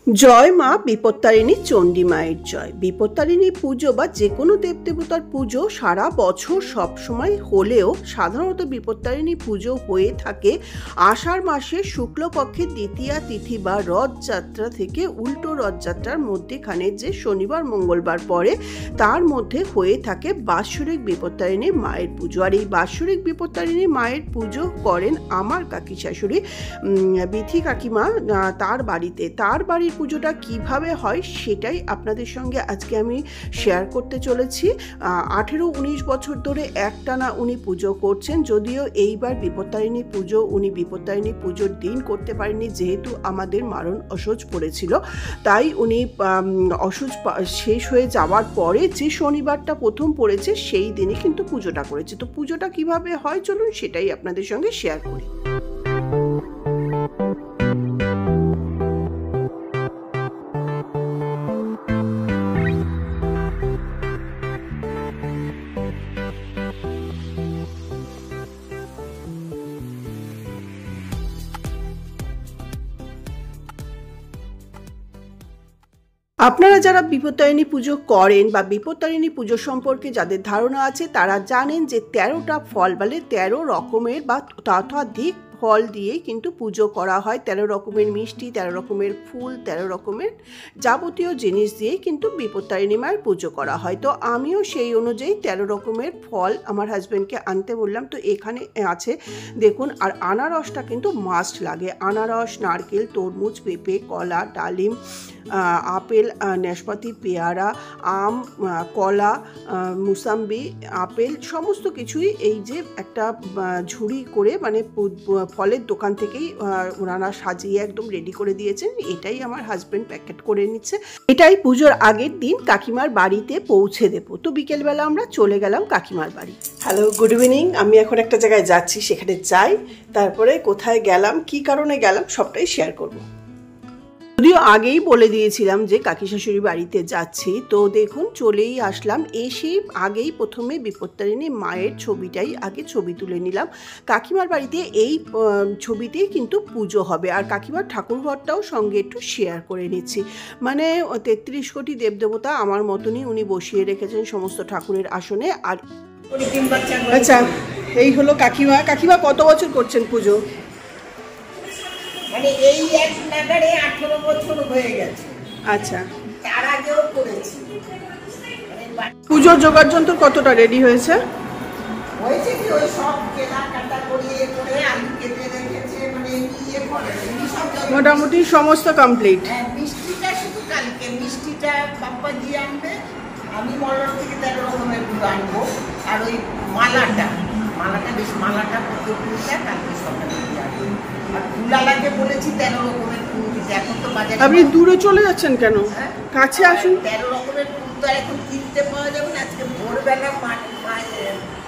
জয় মা বিপত্তারিণী চণ্ডী মায়ের জয়। বিপত্তারিণী পুজো বা যে কোনো দেবদেবতার পুজো সারা বছর সবসময় হলেও সাধারণত বিপত্তারিণী পুজো হয়ে থাকে আষাঢ় মাসের শুক্লপক্ষের দ্বিতীয়া তিথি বা রথযাত্রা থেকে উল্টো রথযাত্রার মধ্যেখানে যে শনিবার মঙ্গলবার পরে তার মধ্যে হয়ে থাকে বাৎসরিক বিপত্তারিণী মায়ের পুজো। আর এই বাৎসরিক বিপত্তারিণী মায়ের পুজো করেন আমার কাকি শাশুড়ি বিথি কাকিমা তার বাড়িতে। তার বাড়ির পুজোটা কিভাবে হয় সেটাই আপনাদের সঙ্গে আজকে আমি শেয়ার করতে চলেছি। 18-19 বছর ধরে একটানা উনি পুজো করছেন, যদিও এইবার বিপত্তারিণী পুজো উনি বিপত্তারিণী পুজোর দিন করতে পারেননি, যেহেতু আমাদের মারণ অসহ্য পড়েছিল। তাই উনি অসহ্য শেষ হয়ে যাওয়ার পরে যে শনিবারটা প্রথম পড়েছে সেই দিনই কিন্তু পুজোটা করেছে। তো পুজোটা কিভাবে হয় চলুন সেটাই আপনাদের সঙ্গে শেয়ার করি। আপনারা যারা বিপত্তারিণী পুজো করেন বা বিপত্তারিণী পুজো সম্পর্কে যাদের ধারণা আছে তারা জানেন যে 13টা ফল বলে 13 রকমের বা ততোধিক ফল দিয়ে কিন্তু পুজো করা হয়। 13 রকমের মিষ্টি, 13 রকমের ফুল, 13 রকমের যাবতীয় জিনিস দিয়ে কিন্তু বিপত্তারিণী মায়ের পুজো করা হয়। তো আমিও সেই অনুযায়ী 13 রকমের ফল আমার হাজব্যান্ডকে আনতে বললাম। তো এখানে আছে দেখুন, আর আনারসটা কিন্তু মাস্ট লাগে। আনারস, নারকেল, তরমুজ, পেঁপে, কলা, ডালিম, আপেল, নাশপাতি, পেয়ারা, আম, কলা, মুসাম্বি, আপেল সমস্ত কিছুই এই যে একটা ঝুড়ি করে মানে ফলের দোকান থেকেই ওনারা সাজিয়ে একদম রেডি করে দিয়েছেন। এটাই আমার হাজব্যান্ড প্যাকেট করে নিচ্ছে। এটাই পুজোর আগের দিন কাকিমার বাড়িতে পৌঁছে দেবো। তো বিকেলবেলা আমরা চলে গেলাম কাকিমার বাড়ি। Hello, good evening. আমি এখন একটা জায়গায় যাচ্ছি, সেখানে যাই, তারপরে কোথায় গেলাম, কি কারণে গেলাম সবটাই শেয়ার করবো। যদিও আগেই বলে দিয়েছিলাম যে কাকি শাশুড়ি বাড়িতে যাচ্ছি। তো দেখুন চলেই আসলাম। এসে আগেই প্রথমে বিপত্তারিণী মায়ের ছবিটাই আগে ছবি তুলে নিলাম। কাকিমার বাড়িতে এই ছবিতেই কিন্তু পুজো হবে, আর কাকিমার ঠাকুরঘরটাও সঙ্গে একটু শেয়ার করে নিচ্ছি। মানে 33 কোটি দেবদেবতা আমার মতনই উনি বসিয়ে রেখেছেন সমস্ত ঠাকুরের আসনে। আর আচ্ছা, এই হলো কাকিমা। কাকিমা কত বছর করছেন পুজো? মানে এই এক নাগারে 18 বছর হয়ে গেছে। আচ্ছা, তার আগেও করেছি। পুজোর জোগাড় যন্ত্র কতটা রেডি হয়েছে? হয়েছে কি ওই সব কেনাকাটা করিয়ে করে আলু কেটে রেখেছে, মানে ইয়ে করে সব মোটামুটি সমস্ত কমপ্লিট। হ্যাঁ, মিষ্টিটা শুধু কালকে মিষ্টিটা বাপ্পা দিয়ে আনবে, আমি মলর থেকে 13 রকমের গুলো আনবো। আর ওই মালাটা বেশ মালাটা কতটা কালকে সকালে দিয়ে আনবো। আর ফুলালাকে বলেছি 13 রকমের ফুল দিতে। এখন তো বাজারে আপনি দূরে চলে যাচ্ছেন কেন? কাছে আসুন। 13 রকমের ফুল তো এখন কিনতে পাওয়া যাবে না। আজকে ভোরবেলা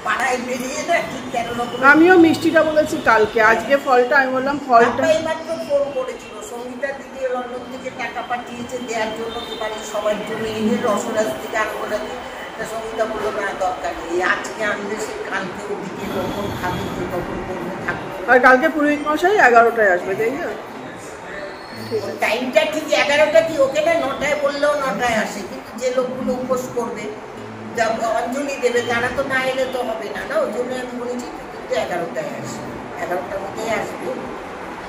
পাড়ায় বেরিয়ে না ঠিক 13 রকমের। আমিও মিষ্টিটা বলেছি কালকে, আজকে ফলটা আমি বললাম ফলটা। এইমাত্র ফোন করেছিল সঙ্গীতা দিদি লন্ডন থেকে টাকা পাঠিয়েছে দেওয়ার জন্য বাড়ির সবার জন্য। এই রসরাজ থেকে আনবো নাকি, সঙ্গীতা বললো না দরকার নেই, আজকে আনলে সে কালকে ওদিকে কখন খাবে কখন করবে ঠাকুর। আর কালকে পুরোহিত মশাই 11টায় আসবে, তাই না? টাইমটা ঠিক 11টা কি ওকে না 9টায় বললেও 9টায় আসে, কিন্তু যে লোকগুলো উপোস করবে অঞ্জলি দেবে তারা তো না এলে তো হবে না, ওই জন্য আমি বলেছি কিন্তু 11টায় আসবে, 11টার মধ্যেই আসবে।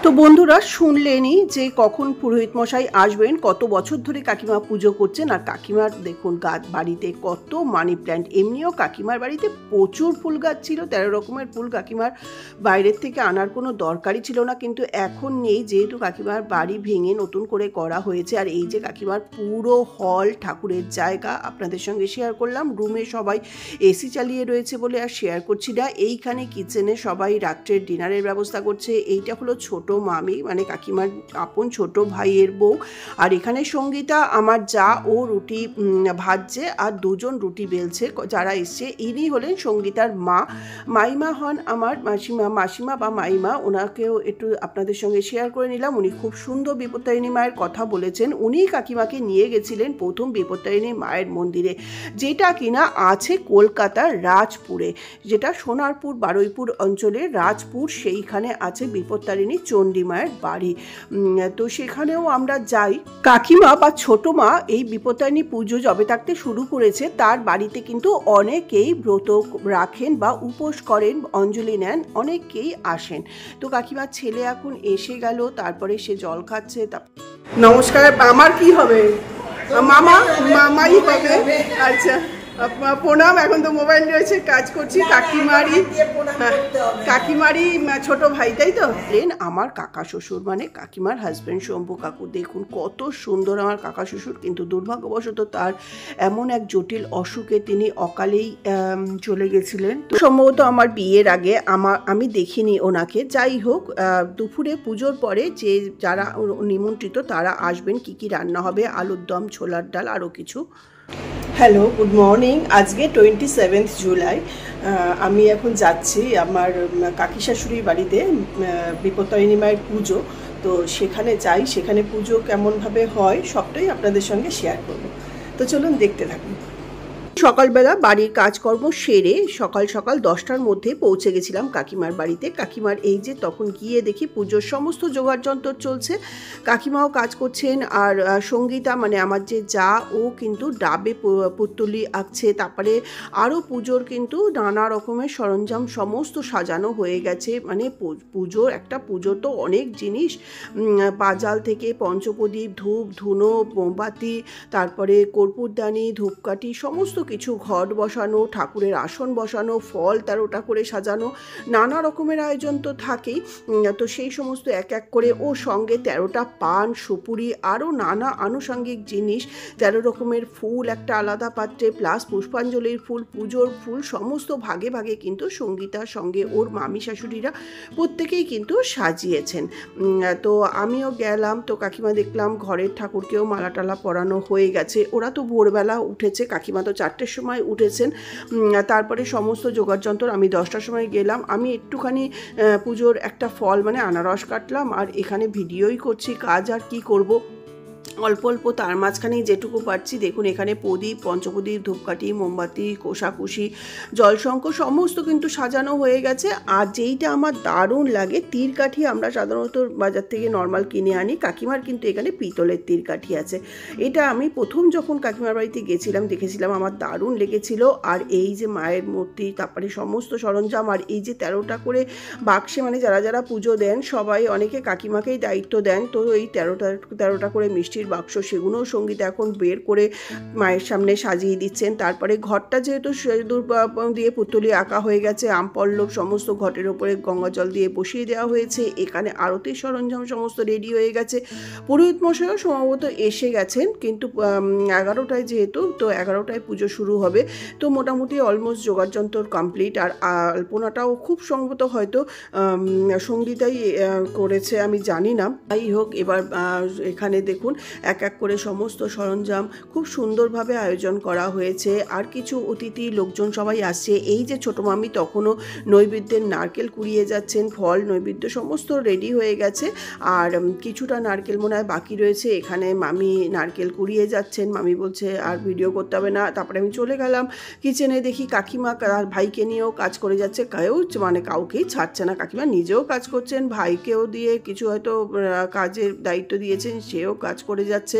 তো বন্ধুরা শুনলেনই যে কখন পুরোহিত মশাই আসবেন, কত বছর ধরে কাকিমা পুজো করছেন। আর কাকিমার দেখুন বাড়িতে কত মানি প্ল্যান্ট। এমনিও কাকিমার বাড়িতে প্রচুর ফুল গাছ ছিল, 13 রকমের ফুল কাকিমার বাইরের থেকে আনার কোনো দরকারই ছিল না, কিন্তু এখন নেই, যেহেতু কাকিমার বাড়ি ভেঙে নতুন করে করা হয়েছে। আর এই যে কাকিমার পুরো হল ঠাকুরের জায়গা আপনাদের সঙ্গে শেয়ার করলাম। রুমে সবাই এসি চালিয়ে রয়েছে বলে আর শেয়ার করছি না। এইখানে কিচেনে সবাই রাত্রের ডিনারের ব্যবস্থা করছে। এইটা হলো ছোট মামি, মানে কাকিমার আপন ছোট ভাইয়ের বউ। আর এখানে সঙ্গীতা আমার যা, ও রুটি ভাজছে আর 2জন রুটি বেলছে যারা এসছে। ইনি হলেন সঙ্গীতার মা, মাইমা হন আমার মাসিমা বা মাইমা। ওনাকেও একটু আপনাদের সঙ্গে শেয়ার করে নিলাম। উনি খুব সুন্দর বিপত্তারিণী মায়ের কথা বলেছেন। উনি কাকিমাকে নিয়ে গেছিলেন প্রথম বিপত্তারিণী মায়ের মন্দিরে, যেটা কিনা আছে কলকাতার রাজপুরে, যেটা সোনারপুর বারুইপুর অঞ্চলের রাজপুর, সেইখানে আছে বিপত্তারিণী চণ্ডী চণ্ডী মায়ের বাড়ি। তো সেখানেও আমরা যাই। কাকিমা বা ছোট মা এই বিপত্তারিণী পুজো যবে থাকতে শুরু করেছে তার বাড়িতে কিন্তু অনেকেই ব্রত রাখেন বা উপোস করেন, অঞ্জলি নেন, অনেকেই আসেন। তো কাকিমার ছেলে এখন এসে গেল, তারপরে সে জল খাচ্ছে। নমস্কার, আমার কি হবে? মামাই হবে। আচ্ছা, প্রণাম। এখন তো মোবাইল রয়েছে, কাজ করছি। কাকিমারই ছোট ভাই, তাই তো? আমার কাকা শ্বশুর মানে কাকিমার হাজবেন্ড শম্ভু কাকু, দেখুন কত সুন্দর আমার কাকা শ্বশুর। কিন্তু দুর্ভাগ্যবশত তার এমন এক জটিল অসুখে তিনি অকালেই চলে গেছিলেন। তো সম্ভবত আমার বিয়ের আগে আমি দেখিনি ওনাকে। যাই হোক, দুপুরে পুজোর পরে যে যারা নিমন্ত্রিত তারা আসবেন। কি কি রান্না হবে? আলুর দম, ছোলার ডাল, আরও কিছু। Hello, good morning. আজকে 27 জুলাই। আমি এখন যাচ্ছি আমার কাকি শাশুড়ির বাড়িতে, বিপত্তারিণী মায়ের পুজো। তো সেখানে যাই, সেখানে পুজো কেমনভাবে হয় সবটাই আপনাদের সঙ্গে শেয়ার করব। তো চলুন দেখতে থাকুন। সকালবেলা বাড়ির কাজকর্ম সেরে সকাল সকাল 10টার মধ্যে পৌঁছে গেছিলাম কাকিমার বাড়িতে। কাকিমার এই যে তখন গিয়ে দেখি পুজোর সমস্ত জোগাড় যন্ত্র চলছে, কাকিমাও কাজ করছেন। আর সঙ্গীতা মানে আমার যে যা, ও কিন্তু ডাবে পুতুলি আঁকছে। তারপরে আরও পুজোর কিন্তু নানা রকমের সরঞ্জাম সমস্ত সাজানো হয়ে গেছে। মানে পুজোর একটা পুজো তো অনেক জিনিস, পাজাল থেকে পঞ্চপ্রদীপ, ধূপ ধুনো, মোমবাতি, তারপরে কর্পূরদানি, ধূপকাঠি, সমস্ত কিছু, ঘট বসানো, ঠাকুরের আসন বসানো, ফল 13টা করে সাজানো, নানা রকমের আয়োজন তো থাকেই। তো সেই সমস্ত এক এক করে, ও সঙ্গে 13টা পান, সুপুরি, আরও নানা আনুষঙ্গিক জিনিস, 13 রকমের ফুল একটা আলাদা পাত্রে, প্লাস পুষ্পাঞ্জলির ফুল, পুজোর ফুল, সমস্ত ভাগে ভাগে কিন্তু সঙ্গীতার সঙ্গে ওর মামি শাশুড়িরা প্রত্যেকেই কিন্তু সাজিয়েছেন। তো আমিও গেলাম। তো কাকিমা দেখলাম ঘরের ঠাকুরকেও মালা টালা পরানো হয়ে গেছে। ওরা তো ভোরবেলা উঠেছে, কাকিমা তো 4টের সময় উঠেছেন। তারপরে সমস্ত যোগাড়যন্ত্র, আমি 10টার সময় গেলাম। আমি একটুখানি পুজোর একটা ফল মানে আনারস কাটলাম, আর এখানে ভিডিওই করছি। কাজ আর কি করব, অল্প অল্প, তার মাঝখানেই যেটুকু পারছি। দেখুন এখানে প্রদীপ, পঞ্চপ্রদীপ, ধূপকাঠি, মোমবাতি, কোষাকুষি, জলশঙ্খ সমস্ত কিন্তু সাজানো হয়ে গেছে। আর যেইটা আমার দারুণ লাগে, তীরকাঠি আমরা সাধারণত বাজার থেকে নর্মাল কিনে আনি, কাকিমার কিন্তু এখানে পিতলের তীরকাঠি আছে। এটা আমি প্রথম যখন কাকিমার বাড়িতে গেছিলাম দেখেছিলাম, আমার দারুণ লেগেছিল। আর এই যে মায়ের মূর্তি, তারপরে সমস্ত সরঞ্জাম, আর এই যে 13টা করে বাক্সে, মানে যারা যারা পুজো দেন সবাই, অনেকে কাকিমাকেই দায়িত্ব দেন। তো এই 13টা করে মিষ্টির বাক্স, সেগুলোও সঙ্গীত এখন বের করে মায়ের সামনে সাজিয়ে দিচ্ছেন। তারপরে ঘরটা যেহেতু সিঁদুর দিয়ে পুতুলি আঁকা হয়ে গেছে, আম পল্লব সমস্ত ঘটের ওপরে গঙ্গা জল দিয়ে বসিয়ে দেওয়া হয়েছে। এখানে আরতির সরঞ্জাম সমস্ত রেডি হয়ে গেছে। পুরোহিত মশাইও সম্ভবত এসে গেছেন, কিন্তু 11টায় যেহেতু, তো 11টায় পুজো শুরু হবে। তো মোটামুটি অলমোস্ট যোগাড়যন্ত্র কমপ্লিট। আর আলপনাটাও খুব সম্ভবত হয়তো সঙ্গীতাই করেছে, আমি জানি না। যাই হোক, এবার এখানে দেখুন এক এক করে সমস্ত সরঞ্জাম খুব সুন্দরভাবে আয়োজন করা হয়েছে। আর কিছু অতিথি লোকজন সবাই আসছে। এই যে ছোটো মামি তখনও নৈবেদ্যের নারকেল কুড়িয়ে যাচ্ছেন, ফল নৈবেদ্য সমস্ত রেডি হয়ে গেছে। আর কিছুটা নারকেল মনে হয় বাকি রয়েছে, এখানে মামি নারকেল কুড়িয়ে যাচ্ছেন। মামি বলছে আর ভিডিও করতে হবে না। তারপরে আমি চলে গেলাম কিচেনে, দেখি কাকিমা ভাইকে নিয়েও কাজ করে যাচ্ছে। কাউকেই ছাড়ছে না, কাকিমা নিজেও কাজ করছেন, ভাইকেও দিয়ে কিছু হয়তো কাজের দায়িত্ব দিয়েছেন, সেও কাজ করে যাচ্ছে।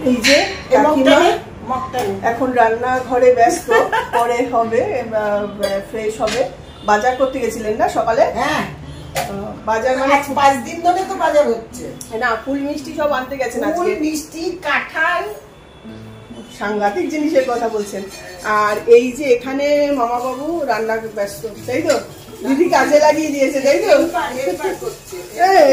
এই যে কাকিমা এখন রান্নাঘরে ব্যস্ত, পরে হবে ফ্রেশ হবে। বাজার করতে গেছিলেন না সকালে? হ্যাঁ, বাজার মানে 5 দিন ধরে তো বাজার হচ্ছে না, ফুল মিষ্টি সব আনতে গেছেন আজকে। ফুল মিষ্টি, কাঁঠাল, সাংঘাতিক জিনিসের কথা বলছেন। আর এই যে এখানে মামা বাবু রান্না ব্যস্ত, তাই তো? দিদি কাজে লাগিয়ে দিয়েছে, তাই তো?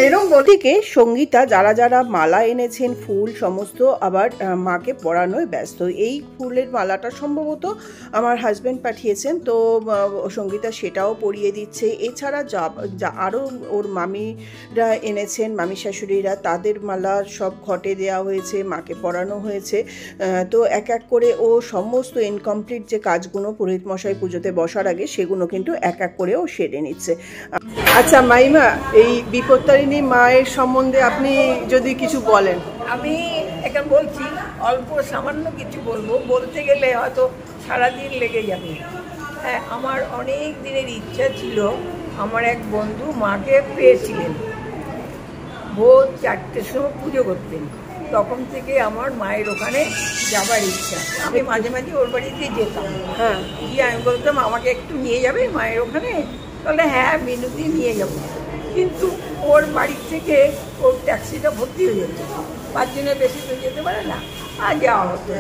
এরকম থেকে সঙ্গীতা যারা যারা মালা এনেছেন, ফুল সমস্ত, আবার মাকে পরানোয় ব্যস্ত। এই ফুলের মালাটা সম্ভবত আমার হাজব্যান্ড পাঠিয়েছেন, তো সঙ্গীতা সেটাও পরিয়ে দিচ্ছে। এছাড়া আরও ওর মামিরা এনেছেন, মামি শাশুড়িরা, তাদের মালা সব ঘটে দেওয়া হয়েছে, মাকে পরানো হয়েছে। তো এক এক করে ও সমস্ত ইনকমপ্লিট যে কাজগুলো পুরোহিত মশাই পুজোতে বসার আগে, সেগুলো কিন্তু এক এক করে ও সেরে নিচ্ছে। আচ্ছা মাইমা, এই বিপত্তারিণী মায়ের সম্বন্ধে আপনি যদি কিছু বলেন। আমি এখন বলছি, অল্প সামান্য কিছু বলবো, বলতে গেলে হয়তো সারাদিন লেগে যাবে। হ্যাঁ, আমার অনেক দিনের ইচ্ছা ছিল আমার এক বন্ধু মাকে পেয়েছিলেন, ভোর 4টের সময় পুজো করতেন। তখন থেকে আমার মায়ের ওখানে যাবার ইচ্ছা। আমি মাঝে মাঝে ওর বাড়িতে যেতাম। হ্যাঁ, গিয়ে আমি বলতাম আমাকে একটু নিয়ে যাবে মায়ের ওখানে? তাহলে হ্যাঁ, মিনুতি নিয়ে যাবো। কিন্তু ওর বাড়ির থেকে ওর ট্যাক্সিটা ভর্তি হয়ে যেত, 5 জনের বেশি তো যেতে পারে না, আর যাওয়া হতো।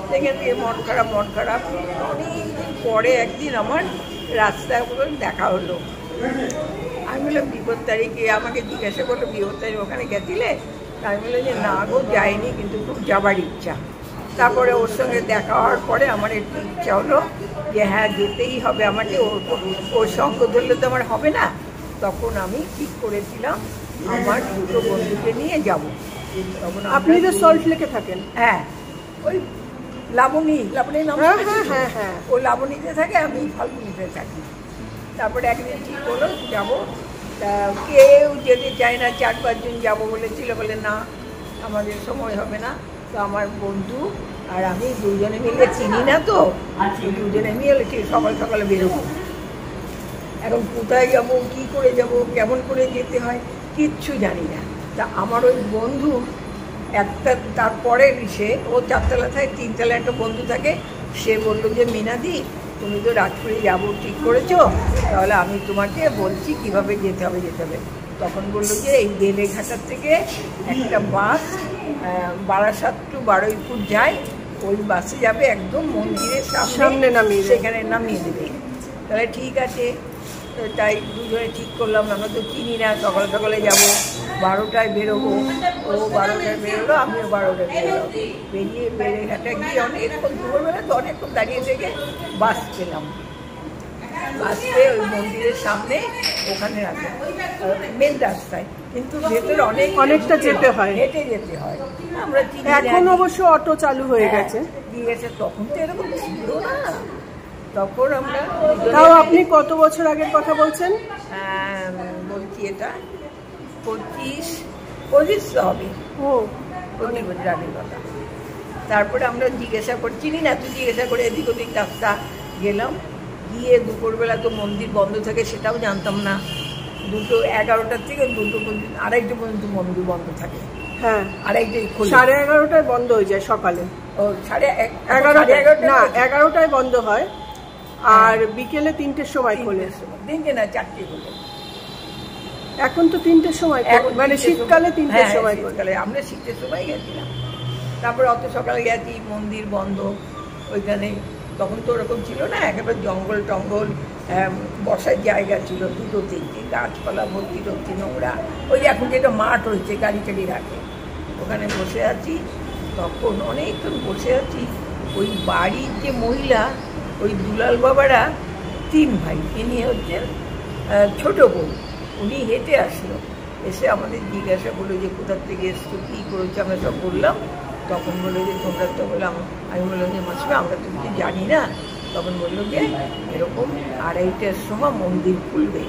সেখান থেকে মন খারাপ। অনেকদিন পরে একদিন আমার রাস্তায় দেখা হলো। আমি বললাম বিপত্তারিকে, আমাকে জিজ্ঞাসা করলো বিপত্তারি ওখানে গেছিলে? আমি বললাম যে না গো, যাইনি, কিন্তু খুব যাবার ইচ্ছা। তারপরে ওর সঙ্গে দেখা হওয়ার পরে আমার একটু ইচ্ছা হলো যে হ্যাঁ, যেতেই হবে আমাকে। ওর সঙ্গ ধরলে তো আমার হবে না। তখন আমি ঠিক করেছিলাম আমার 2টো বন্ধুকে নিয়ে যাব। তখন আপনি তো সল্ট লেকে থাকেন? হ্যাঁ, ওই লাবণী নাম হ্যাঁ, শুনেছেন? হ্যাঁ, হ্যাঁ। ও লাবণীতে থাকে, আমি ফাল্গুনিতে থাকি। তারপরে একদিন ঠিক হলো যাবো। তা কেউ যেতে চায় না, 4-5 জন যাবো বলেছিল, বলে না আমাদের সময় হবে না। তো আমার বন্ধু আর আমি দুজনে মিলে, চিনি না তো, দুজনে মিলে ঠিক সকালে বেরোবো। এখন কোথায় যাব, কি করে যাব, কেমন করে যেতে হয় কিচ্ছু জানি না। তা আমার ওই বন্ধু একটা, তারপরে সে ও 4তলা থাকে, 3তলায় একটা বন্ধু থাকে। সে বললো যে মিনাদি, তুমি তো রাজপুরে যাবো ঠিক করেছো, তাহলে আমি তোমাকে বলছি কিভাবে যেতে হবে। তখন বললো যে এই বেলেঘাটার থেকে একটা বাস বারাসাত টু বারুইপুর যায়, ওই বাসে যাবে, একদম মন্দিরের সামনে সেখানে নামিয়ে দেবে। তাহলে ঠিক আছে, তাই দুজনে ঠিক করলাম। আমরা তো চিনি না, সকালে যাবো, 12টায় বেরোবো। ও 12টায় বেরোলো, আমিও 12টায় বেরোলাম। বেরিয়ে বেলেঘাটা গিয়ে অনেকক্ষণ, দুপুরবেলা তো অনেকক্ষণ দাঁড়িয়ে থেকে বাস পেলাম। বাস পেয়ে ওই মন্দিরের সামনে ওখানে রাখে, মেন রাস্তায়, কিন্তু ভেতরে অনেকটা যেতে হয়, হেঁটে যেতে হয়। আমরা এখন অবশ্য অটো চালু হয়ে গেছে। তখন তো এরকম ছিল না। তখন আমরা, তাও আপনি কত বছর আগের কথা বলছেন? বলছি এটা 25 হবে। ও, 25 বছর আগের কথা। তারপরে আমরা জিজ্ঞাসা চিনি না, তুই জিজ্ঞাসা করে এদিক ওদিক রাস্তা গেলাম। গিয়ে দুপুরবেলা তো মন্দির বন্ধ থাকে, সেটাও জানতাম না। 11টার থেকে 2টা পর্যন্ত মন্দির বন্ধ থাকে। হ্যাঁ, 2:30 11:30টায় বন্ধ হয়ে যায় সকালে। ও 11:30 না, 11টায় বন্ধ হয়, আর বিকেলে 3টের সময় খোলে। 3টে না, 4টে খোলে। এখন তো 3টের সময়, মানে শীতকালে 3টের সময় খোলে। আমরা শীতের সময় গেছিলাম। তারপরে অত সকালে গেছি, মন্দির বন্ধ ওইখানে। তখন তো ওরকম ছিল না, একেবারে জঙ্গল টঙ্গল, বসার জায়গা ছিল 2-3টে, গাছপালা ভর্তি নোংরা। ওই এখন যেটা মাঠ হয়েছে, গাড়ি টাড়ি রাখে, ওখানে বসে আছি। তখন অনেকক্ষণ বসে আছি। ওই বাড়ির যে মহিলা, ওই দুলাল বাবারা 3 ভাই, ইনি হচ্ছেন ছোট বউ। উনি হেঁটে আসলো, এসে আমাদের জিজ্ঞাসা করলো যে কোথার থেকে এসছো, কী করেছো, আমরা সব বললাম। তখন বললো যে তোমরা তো বললাম, আমি বললাম যে মাসিমা আমরা তো কিছু জানি না। তখন বললো যে এরকম 2:30টার সময় মন্দির খুলবে,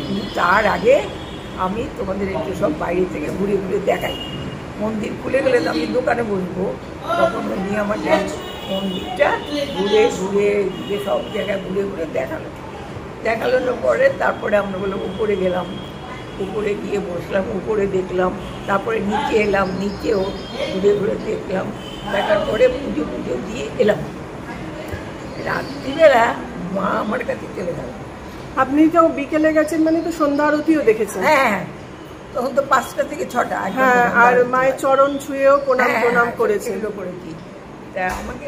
কিন্তু তার আগে আমি তোমাদের একটু সব বাইরে থেকে ঘুরে দেখাই। মন্দির খুলে গেলে তো আমি দোকানে বসবো। তখন উনি আমাকে মন্দিরটা ঘুরে সব জায়গায় ঘুরে দেখানোর পরে তারপরে আমরা বললাম উপরে গেলাম। উপরে গিয়ে বসলাম, উপরে দেখলাম। তারপরে নিচে এলাম, নিচেও ঘুরে দেখলাম। দেখার পরে পুজো দিয়ে এলাম। রাত্রিবেলা মা আমার কাছে চলে গেল। আপনি তো বিকেলে গেছেন, মানে তো সন্ধ্যা আরতিও দেখেছেন? হ্যাঁ, তখন তো 5টা থেকে 6টা। হ্যাঁ, আর মায়ের চরণ ছুঁয়েও প্রণাম করেছিল। করেছি। তা আমাকে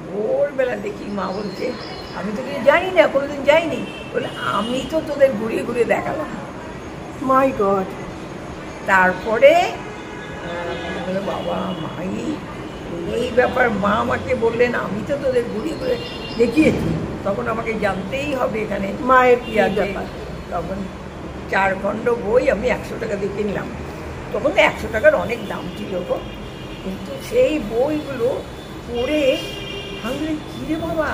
ভোরবেলা দেখি মা বলছে, আমি তো কিছু জানি না, কোনোদিন যাইনি। বলে আমি তো তোদের ঘুরিয়ে দেখালাম। মাই গড। তারপরে বাবা মাই এই ব্যাপার, মা আমাকে বললেন আমি তো তোদের ঘুরিয়ে দেখিয়েছি। তখন আমাকে জানতেই হবে এখানে মায়ের কি ব্যাপার। তখন 4 খণ্ড বই আমি 100 টাকা দিয়ে কিনলাম। তখন তো 100 টাকার অনেক দাম ছিল গো। কিন্তু সেই বইগুলো পড়ে আমি কিরে বাবা,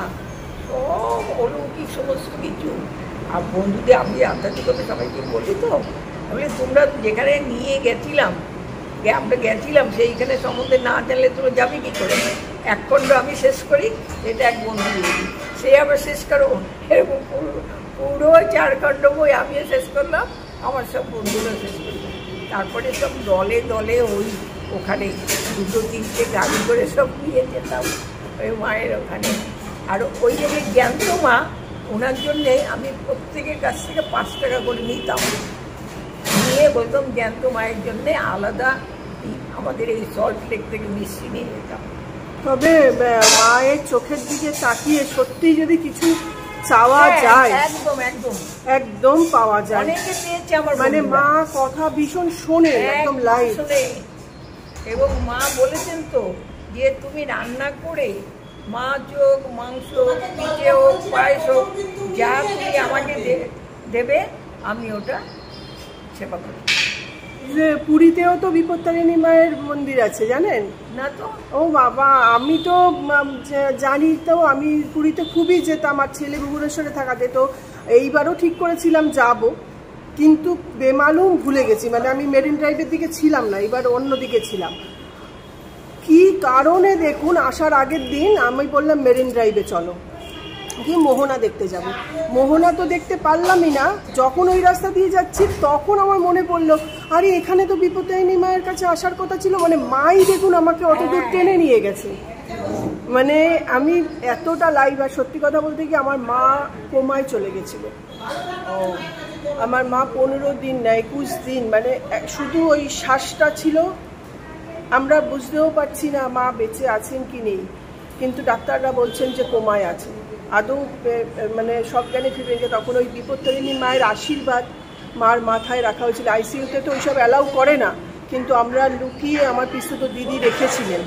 সব অলৌকিক সমস্ত কিছু। আর বন্ধুদের আমি আধ্যাত্মিকতা সবাইকে বলি তো, বলে তোমরা যেখানে নিয়ে গেছিলাম, আমরা গেছিলাম সেইখানে সম্বন্ধে না জানলে তোমরা যাবে কী করে। 1 খণ্ড আমি শেষ করি, এটা এক বন্ধু দিয়েছি, সে আবার শেষ করো, এরকম পুরো 4 খণ্ড বই আমিও শেষ করলাম, আমার সব বন্ধুরা শেষ করলাম। তারপরে সব দলে দলে ওখানে 2-3টে গাড়ি করে সব নিয়ে যেতাম ওই মায়ের ওখানে। আর ওই যে জ্ঞান্ত মা, ওনার জন্যে আমি প্রত্যেকের কাছ থেকে 5 টাকা করে নিতাম, নিয়ে বলতাম জ্ঞান্ত মায়ের জন্যে আলাদা আমাদের এই সল্ট লেক থেকে মিষ্টি নিয়ে যেতাম। তবে মায়ের চোখের দিকে তাকিয়ে সত্যি যদি কিছু চাওয়া যায়, একদম একদম একদম পাওয়া যায়। অনেকে পেয়েছে আমার, মানে মা কথা ভীষণ শোনে, একদম লাইভ। এবং মা বলেছেন তো যে তুমি রান্না করে মাছ হোক, মাংস হোক, পিঠে হোক, পায়েস হোক, যা তুমি আমাকে দেবে আমি ওটা সেবা করি। যে পুরীতেও তো বিপত্তারিণী মায়ের মন্দির আছে, জানেন না? তো ও বাবা, আমি তো জানি, তো আমি পুরীতে খুবই যেতাম, আর ছেলে ভুবনেশ্বরে থাকাতে, তো এইবারও ঠিক করেছিলাম যাব, কিন্তু বেমালুম ভুলে গেছি। মানে আমি মেরিন ড্রাইভের দিকে ছিলাম না, এবার অন্য দিকে ছিলাম। কি কারণে দেখুন, আসার আগের দিন আমি বললাম মেরিন ড্রাইভে চলো, কি মোহনা দেখতে যাব। মোহনা তো দেখতে পারলামই না। যখন ওই রাস্তা দিয়ে যাচ্ছি তখন আমার মনে পড়লো, আরে এখানে তো বিপত্তারিণী মায়ের কাছে আসার কথা ছিল। মানে মাই দেখুন আমাকে অত দূর টেনে নিয়ে গেছে। মানে আমি এতটা লাইভ। আর সত্যি কথা বলতে কি, আমার মা কোমায় চলে গেছিল। আমার মা 15 দিন না 21 দিন, মানে শুধু ওই শ্বাসটা ছিল, আমরা বুঝতেও পারছি না মা বেঁচে আছেন কি নেই, কিন্তু ডাক্তাররা বলছেন যে কোমায় আছে। আদৌ মানে সব জ্ঞানে ফিরে গেছে। তখন ওই বিপত্তারিণী মায়ের আশীর্বাদ মার মাথায় রাখা হয়েছিল। আইসিইউতে তো ওইসব অ্যালাউ করে না, কিন্তু আমরা লুকিয়ে আমার পিসতুতো দিদি রেখেছিলেন।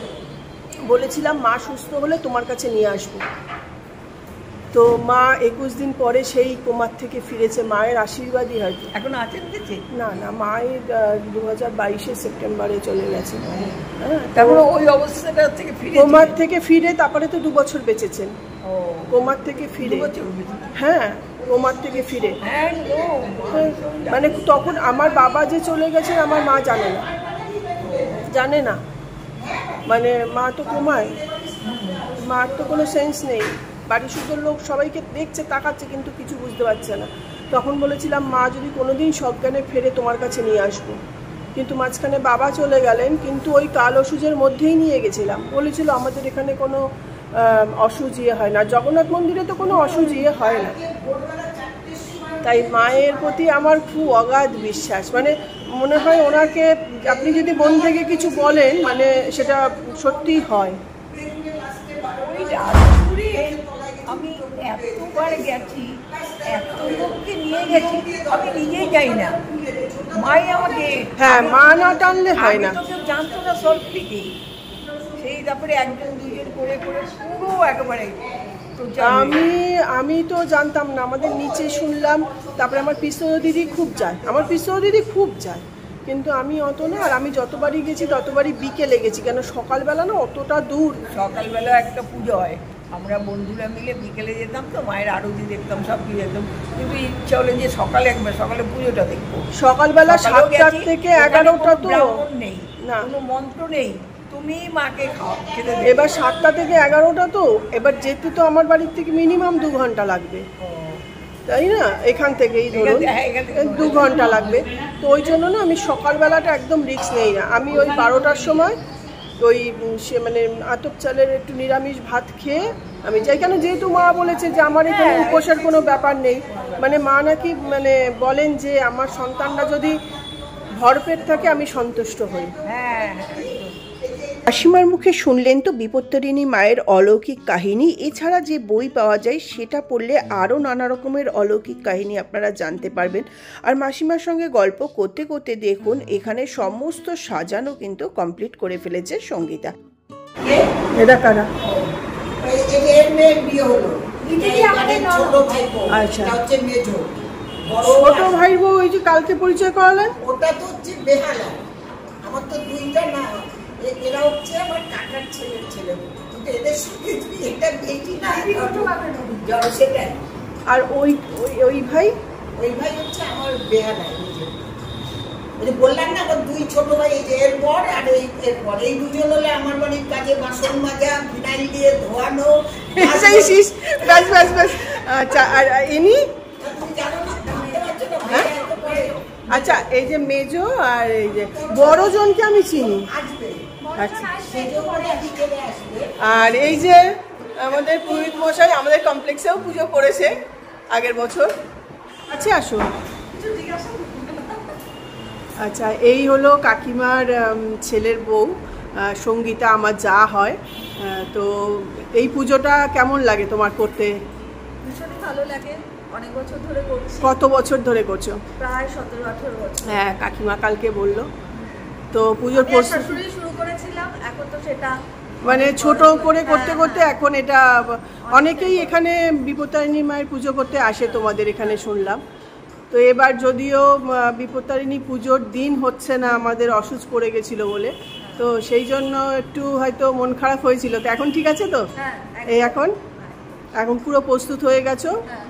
বলেছিলাম মা সুস্থ হলে তোমার কাছে নিয়ে আসবো। তো মা 21 দিন পরে সেই কোমার থেকে ফিরেছে, মায়ের আশীর্বাদই হয়তো। এখন আছেন বেঁচে? না না, মায়ের 2022 সেপ্টেম্বরে চলে গেছে। হ্যাঁ, তারপরে ওই অবস্থাটা থেকে ফিরে, কোমার থেকে ফিরে তারপরে তো 2 বছর বেঁচেছেন। কোমার থেকে ফিরে, হ্যাঁ কোমার থেকে ফিরে। মানে তখন আমার বাবা যে চলে গেছেন আমার মা জানে না। মানে মা তো কোমায়, মার তো কোনো সেন্স নেই। বাড়ির শুধু লোক সবাইকে দেখছে, তাকাচ্ছে, কিন্তু কিছু বুঝতে পারছে না। তখন বলেছিলাম মা যদি কোনোদিন সজ্ঞানে ফেরে তোমার কাছে নিয়ে আসবো, কিন্তু মাঝখানে বাবা চলে গেলেন। কিন্তু ওই কাল ওষুধের মধ্যেই নিয়ে গেছিলাম। বলেছিল আমাদের এখানে কোনো অসুখ হয় না, জগন্নাথ মন্দিরে তো কোনো অসুখ হয় না। তাই মায়ের প্রতি আমার খুব অগাধ বিশ্বাস। মানে মনে হয় ওনাকে আপনি যদি মন থেকে কিছু বলেন, মানে সেটা সত্যিই হয়। আমি এতবার গেছি, এত লোককে নিয়ে গেছি, আমি নিজেই যাই না, মাই আমাকে। হ্যাঁ, মা না টানলে হয় না। কেউ জানতো না সব থেকে, সেই তারপরে 1-2 করে করে পুরো একেবারে। আমি তো জানতাম না, আমাদের নিচে শুনলাম। তারপরে আমার পিসতুতো দিদি খুব যায়, কিন্তু আমি অত না। আর আমি যতবারই গেছি ততবারই বিকেলে গেছি, কেন সকালবেলা না অতটা দূর। সকালবেলা একটা পুজো হয়, আমরা বন্ধুরা মিলে বিকেলে যেতাম, তো মায়ের আরতি দেখতাম, সব কিছু দেখতাম, কিন্তু ইচ্ছা হলে যে সকালে পুজোটা দেখবো। সকালবেলা 7টা থেকে 11টা তো নেই, না কোনো মন্ত্র নেই, তুমি মাকে খাও খেতে। এবার 7টা থেকে 11টা তো, এবার যেতে তো আমার বাড়ির থেকে মিনিমাম 2 ঘন্টা লাগবে, তাই না? এখান থেকেই ধরুন 2 ঘন্টা লাগবে। তো ওই জন্য না আমি সকালবেলাটা একদম রিস্ক নেই না। আমি ওই 12টার সময় ওই মানে আতপ চালের একটু নিরামিষ ভাত খেয়ে আমি যাই। কেন, যেহেতু মা বলেছে যে আমার এখানে উপোসের কোনো ব্যাপার নেই। মানে মা নাকি মানে বলেন যে আমার সন্তানরা যদি ভরপেট থাকে আমি সন্তুষ্ট হই। হ্যাঁ, মাসিমার মুখে শুনলেন তো বিপত্তারিণী মায়ের অলৌকিক কাহিনী। এছাড়া যে বই পাওয়া যায় সেটা পড়লে আরও নানা রকমের অলৌকিক কাহিনী আপনারা জানতে পারবেন। আর মাসিমার সঙ্গে গল্প করতে করতে দেখুন এখানে সমস্ত সাজানো কিন্তু কমপ্লিট করে ফেলেছে সঙ্গীতা। এটা কারা? আচ্ছা, ছোট ভাই বউ। এই যে কালকে পরিচয় করালেন, ওটা তো হচ্ছে বেহালা। আমার তো 2টা না, এরা হচ্ছে আমার কাকার ছেলে, কিন্তু এদের সঙ্গে এটা বেটি না, সেটাই। আর ওই ভাই হচ্ছে আমার বেহালা। বললাম না আমার 2 ছোট ভাই, এরপর আর এরপর এই 2জন হলে আমার বাড়ির কাজে বাসন মাজা, ফিনাইল দিয়ে ধোয়ানো। ব্যাস। আচ্ছা, আর ইনি আচ্ছা, এই যে মেজো আর এই যে বড় জনকে আমি চিনি। আসবে, আচ্ছা, সেজো করে বিকেলে আসবে। আর এই যে আমাদের পুরোহিত মশাই আমাদের কমপ্লেক্সেও পুজো করেছে আগের বছর। আচ্ছা, আসো। আচ্ছা, এই হলো কাকিমার ছেলের বউ সঙ্গীতা, আমার যা হয়। তো এই পুজোটা কেমন লাগে তোমার করতে? ভীষণই ভালো লাগে, অনেক বছর ধরে করছি। কত বছর ধরে করছো? প্রায় 17-18 বছর। হ্যাঁ, কাকিমা কালকে বললো। তো পুজোর আমি প্রস্তুতি শাশুড়ি শুরু করেছিলাম, এখন তো সেটা মানে ছোট করে করতে করতে এখন এটা অনেকেই এখানে বিপত্তারিণী মায়ের পুজো করতে আসে তোমাদের এখানে শুনলাম। তো এবার যদিও বিপত্তারিণী পুজোর দিন হচ্ছে না, আমাদের অসুচ পড়ে গেছিল বলে, তো সেই জন্য একটু হয়তো মন খারাপ হয়েছিল। তো এখন ঠিক আছে তো? হ্যাঁ, এই এখন পুরো প্রস্তুত হয়ে গেছো? হ্যাঁ।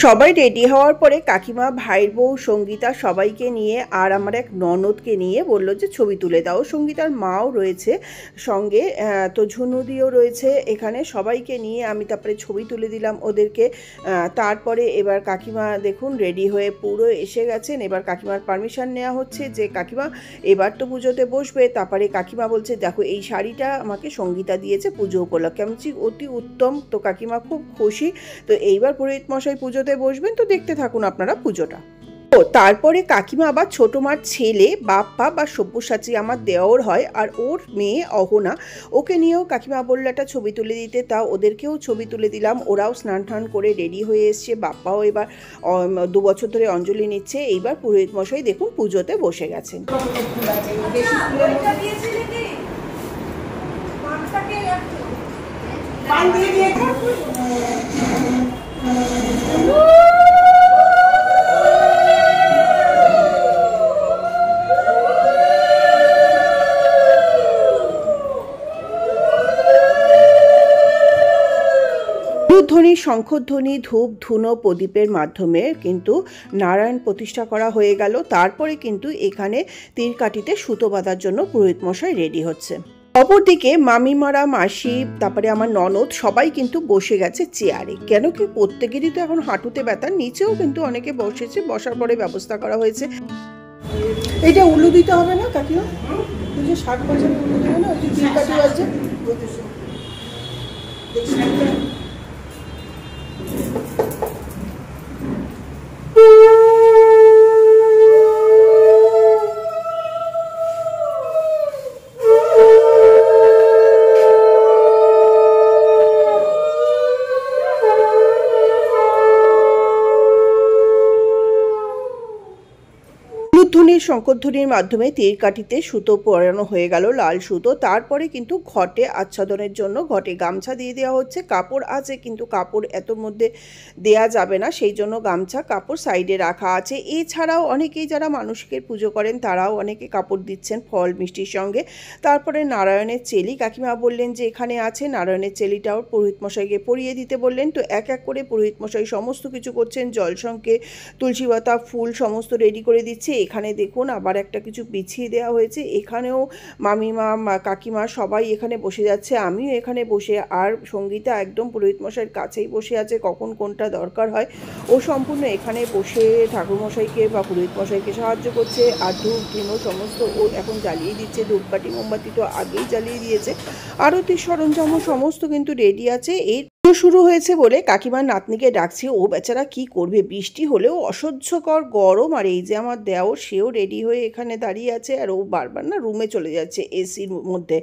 সবাই রেডি হওয়ার পরে কাকিমা, ভাইয়ের বউ, সঙ্গীতা সবাইকে নিয়ে আর আমার এক ননদকে নিয়ে বললো যে ছবি তুলে দাও। সঙ্গীতার মাও রয়েছে সঙ্গে, তো ঝুনুদিও রয়েছে এখানে। সবাইকে নিয়ে আমি তারপরে ছবি তুলে দিলাম ওদেরকে। তারপরে এবার কাকিমা দেখুন রেডি হয়ে পুরো এসে গেছেন। এবার কাকিমার পারমিশন নেওয়া হচ্ছে যে কাকিমা এবার তো পুজোতে বসবে। তারপরে কাকিমা বলছে দেখো এই শাড়িটা আমাকে সঙ্গীতা দিয়েছে পুজো উপলক্ষে। আমি বলছি অতি উত্তম। তো কাকিমা খুব খুশি। তো এইবার পুরোহিত মশাই পুজোতে বসবেন, তো দেখতে থাকুন আপনারা পুজোটা। তো তারপরে কাকিমা আবার ছোট মার ছেলে বাপ্পা বা সব্যসাচী আমার দেওর হয়, আর ওর মেয়ে অহনা, ওকে নিয়েও কাকিমা বললো একটা ছবি তুলে দিতে। তাও ওদেরকেও ছবি তুলে দিলাম। ওরাও স্নান টান করে রেডি হয়ে এসছে। বাপ্পাও এবার 2 বছর ধরে অঞ্জলি নিচ্ছে। এইবার পুরোহিত মশাই দেখুন পুজোতে বসে গেছেন। পান দিয়ে দিয়েছে। ধ্বনি, শঙ্খধ্বনি, ধূপ ধুনো প্রদীপের মাধ্যমে কিন্তু নারায়ণ প্রতিষ্ঠা করা হয়ে গেল। তারপরে কিন্তু এখানে তীরকাঠিতে সুতো বাঁধার জন্য পুরোহিত মশাই রেডি হচ্ছে। অপরদিকে মামিমারা, মাসি, তারপরে আমার ননদ সবাই কিন্তু বসে গেছে চেয়ারে। কেন কি প্রত্যেকেরই তো এখন হাঁটুতে ব্যথা, নিচেও কিন্তু অনেকে বসেছে, বসার পরে ব্যবস্থা করা হয়েছে। এইটা উলু দিতে হবে না কাকিমা? ওই যে 60 বছর উলু দেবে না, ওই যে তীরকাঠি আছে। ধ্বনির, শঙ্করধ্বনির মাধ্যমে তীরকাঠিতে সুতো পরানো হয়ে গেল, লাল সুতো। তারপরে কিন্তু ঘটে আচ্ছাদনের জন্য ঘটে গামছা দিয়ে দেওয়া হচ্ছে। কাপড় আছে কিন্তু কাপড় এতর মধ্যে দেয়া যাবে না, সেই জন্য গামছা কাপড় সাইডে রাখা আছে। এছাড়াও অনেকেই যারা মানসিকের পুজো করেন তারাও অনেকে কাপড় দিচ্ছেন ফল মিষ্টির সঙ্গে। তারপরে নারায়ণের চেলি, কাকিমা বললেন যে এখানে আছে, নারায়ণের চেলিটাও পুরোহিত মশাইকে পরিয়ে দিতে বললেন। তো এক এক করে পুরোহিত মশাই সমস্ত কিছু করছেন, জলসঙ্গে তুলসী পাতা, ফুল সমস্ত রেডি করে দিচ্ছে। এখানে দেখুন আবার একটা কিছু বিছিয়ে দেওয়া হয়েছে। এখানেও মামিমা, কাকিমা সবাই এখানে বসে যাচ্ছে, আমিও এখানে বসে। আর সঙ্গীতা একদম পুরোহিত মশাইয়ের কাছেই বসে আছে, কখন কোনটা দরকার হয় ও সম্পূর্ণ এখানে বসে ঠাকুরমশাইকে বা পুরোহিত মশাইকে সাহায্য করছে। আর ধূপ ধুনো সমস্ত ও এখন জ্বালিয়ে দিচ্ছে। ধূপকাঠি মোমবাতি তো আগেই জ্বালিয়ে দিয়েছে। আরতির সরঞ্জামও সমস্ত কিন্তু রেডি আছে। এই শুরু হয়েছে বলে কাকিমার নাতনিকে ডাকছি। ও বেচারা কি করবে, বৃষ্টি হলেও অসহ্যকর গরম। আর এই যে আমার দেওর, সেও রেডি হয়ে এখানে দাঁড়িয়ে আছে, আর ও বারবার না রুমে চলে যাচ্ছে এসির মধ্যে।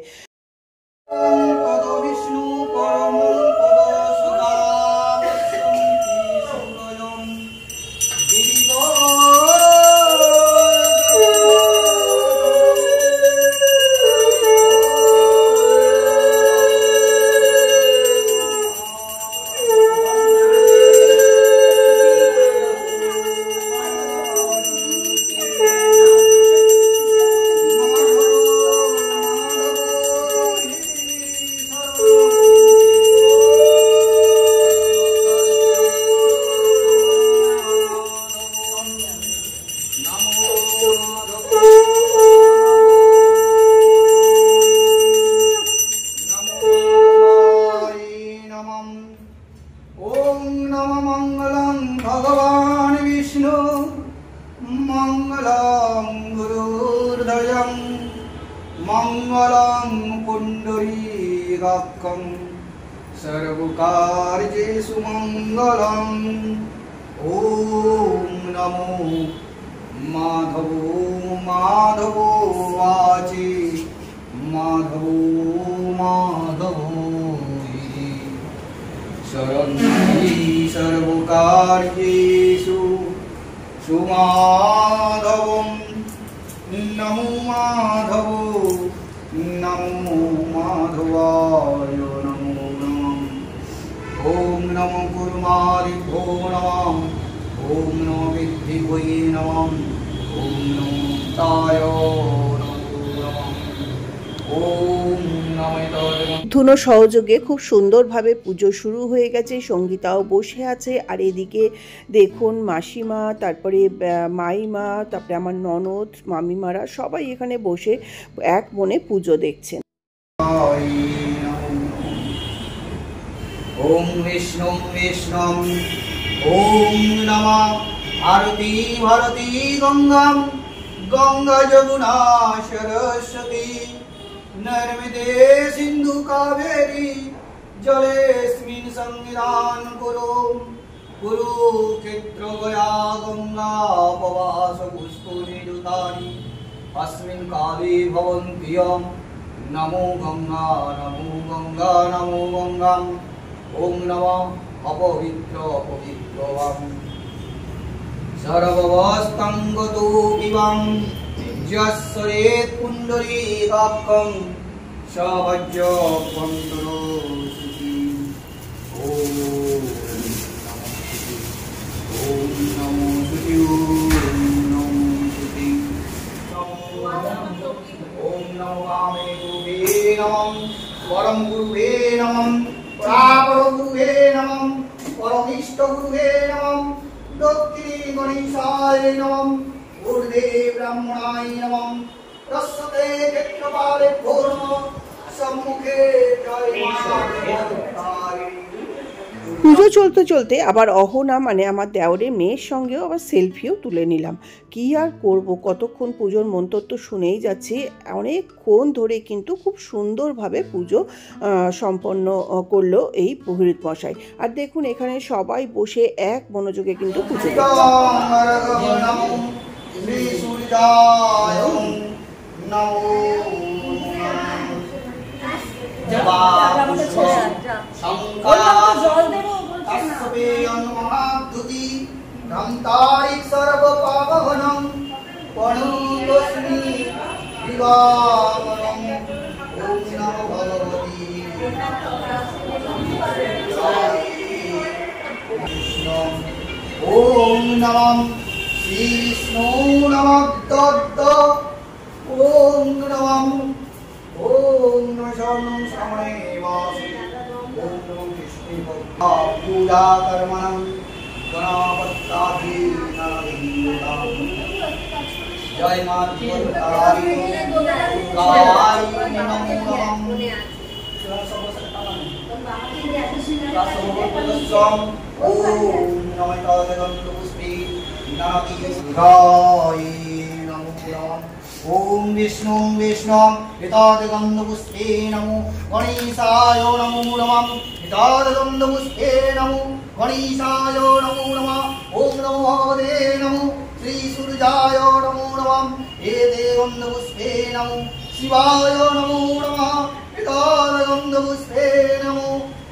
मङ्गलं पुण्डरीकाक्षं सर्वकार्येषु मङ्गलम् ॐ नमो माधवो माधवो वाचे माधवो माधवो शरण्यै सर्वकार्येषु सुमाधवं नमो माधवो नमो माधवाय नमो नमः ॐ नमो गुरुमादिभ्यो नमः ॐ नमो विद्धिभ्ये नमः ॐ नमो ताय ধুনো সহযোগে খুব সুন্দরভাবে পুজো শুরু হয়ে গেছে। সঙ্গীতাও বসে আছে, আর এদিকে দেখুন মাসিমা, তারপরে মাইমা, তারপরে আমার ননদ, মামিমারা সবাই এখানে বসে এক মনে পুজো দেখছেন। ওম বিষ্ণু বিষ্ণু ওম নমঃ আরতি ভারতী গঙ্গাম গঙ্গা যমুনা সরস্বতী नर्मदे सिंधु कावेरी जलेस्मिन् सन्निधान कुरु कुरुक्षेत्र गया गंगा पवास पुष्करिणी अस्मिन् काले भवन्ति नमो गंगा नमो गंगा नमो गंगां ओम नमः अपवित्र अपवित्रं सर्ववस्थं गतो विवां जस्सरेत् पुण्डरीकाक्षं सवज्रपन्तरोऽसुति ॐ नमो स्तुति ॐ नमो वामे गुरुवे नमः परम गुरुवे नमः परापर गुरुवे नमः परमिष्ट गुरुवे नमः दक्षिणे गणेशाय नमः ऊर्ध्वे ब्रह्मणाय नमः प्रस्तुते क्षेत्रपाले नमः सम्मुखे পুজো চলতে চলতে আবার অহনা মানে আমার দেওরের মেয়ের সঙ্গেও আবার সেলফিও তুলে নিলাম। কি আর করব, কতক্ষণ পুজোর মন্তব্য শুনেই যাচ্ছি। অনেকক্ষণ ধরে কিন্তু খুব সুন্দরভাবে পুজো সম্পন্ন করলো এই পুরোহিত মশাই। আর দেখুন এখানে সবাই বসে এক মনোযোগে কিন্তু পুজো धन्तारिक सर्व पावनं पणुलक्ष्मी दिवाकरं ओम नमो भगवती ओम नमः श्री विष्णु नमः दत्त ओम नमः ओम नमः श्रवणे वासी ओम नमः विष्णु पूजा कर्मणं जय माता ओम विष्णु विष्णु हितादगंधपुष्पे नमो गणेशाय नमो नमः हितादगंधपुष्पे नमो गणेशाय नमो नमः ओम नमो भगवते नमो श्री सूर्याय नमो नमः एते गंधपुष्पे नमो शिवाय नमो नमः हितादगंधपुष्पे नमो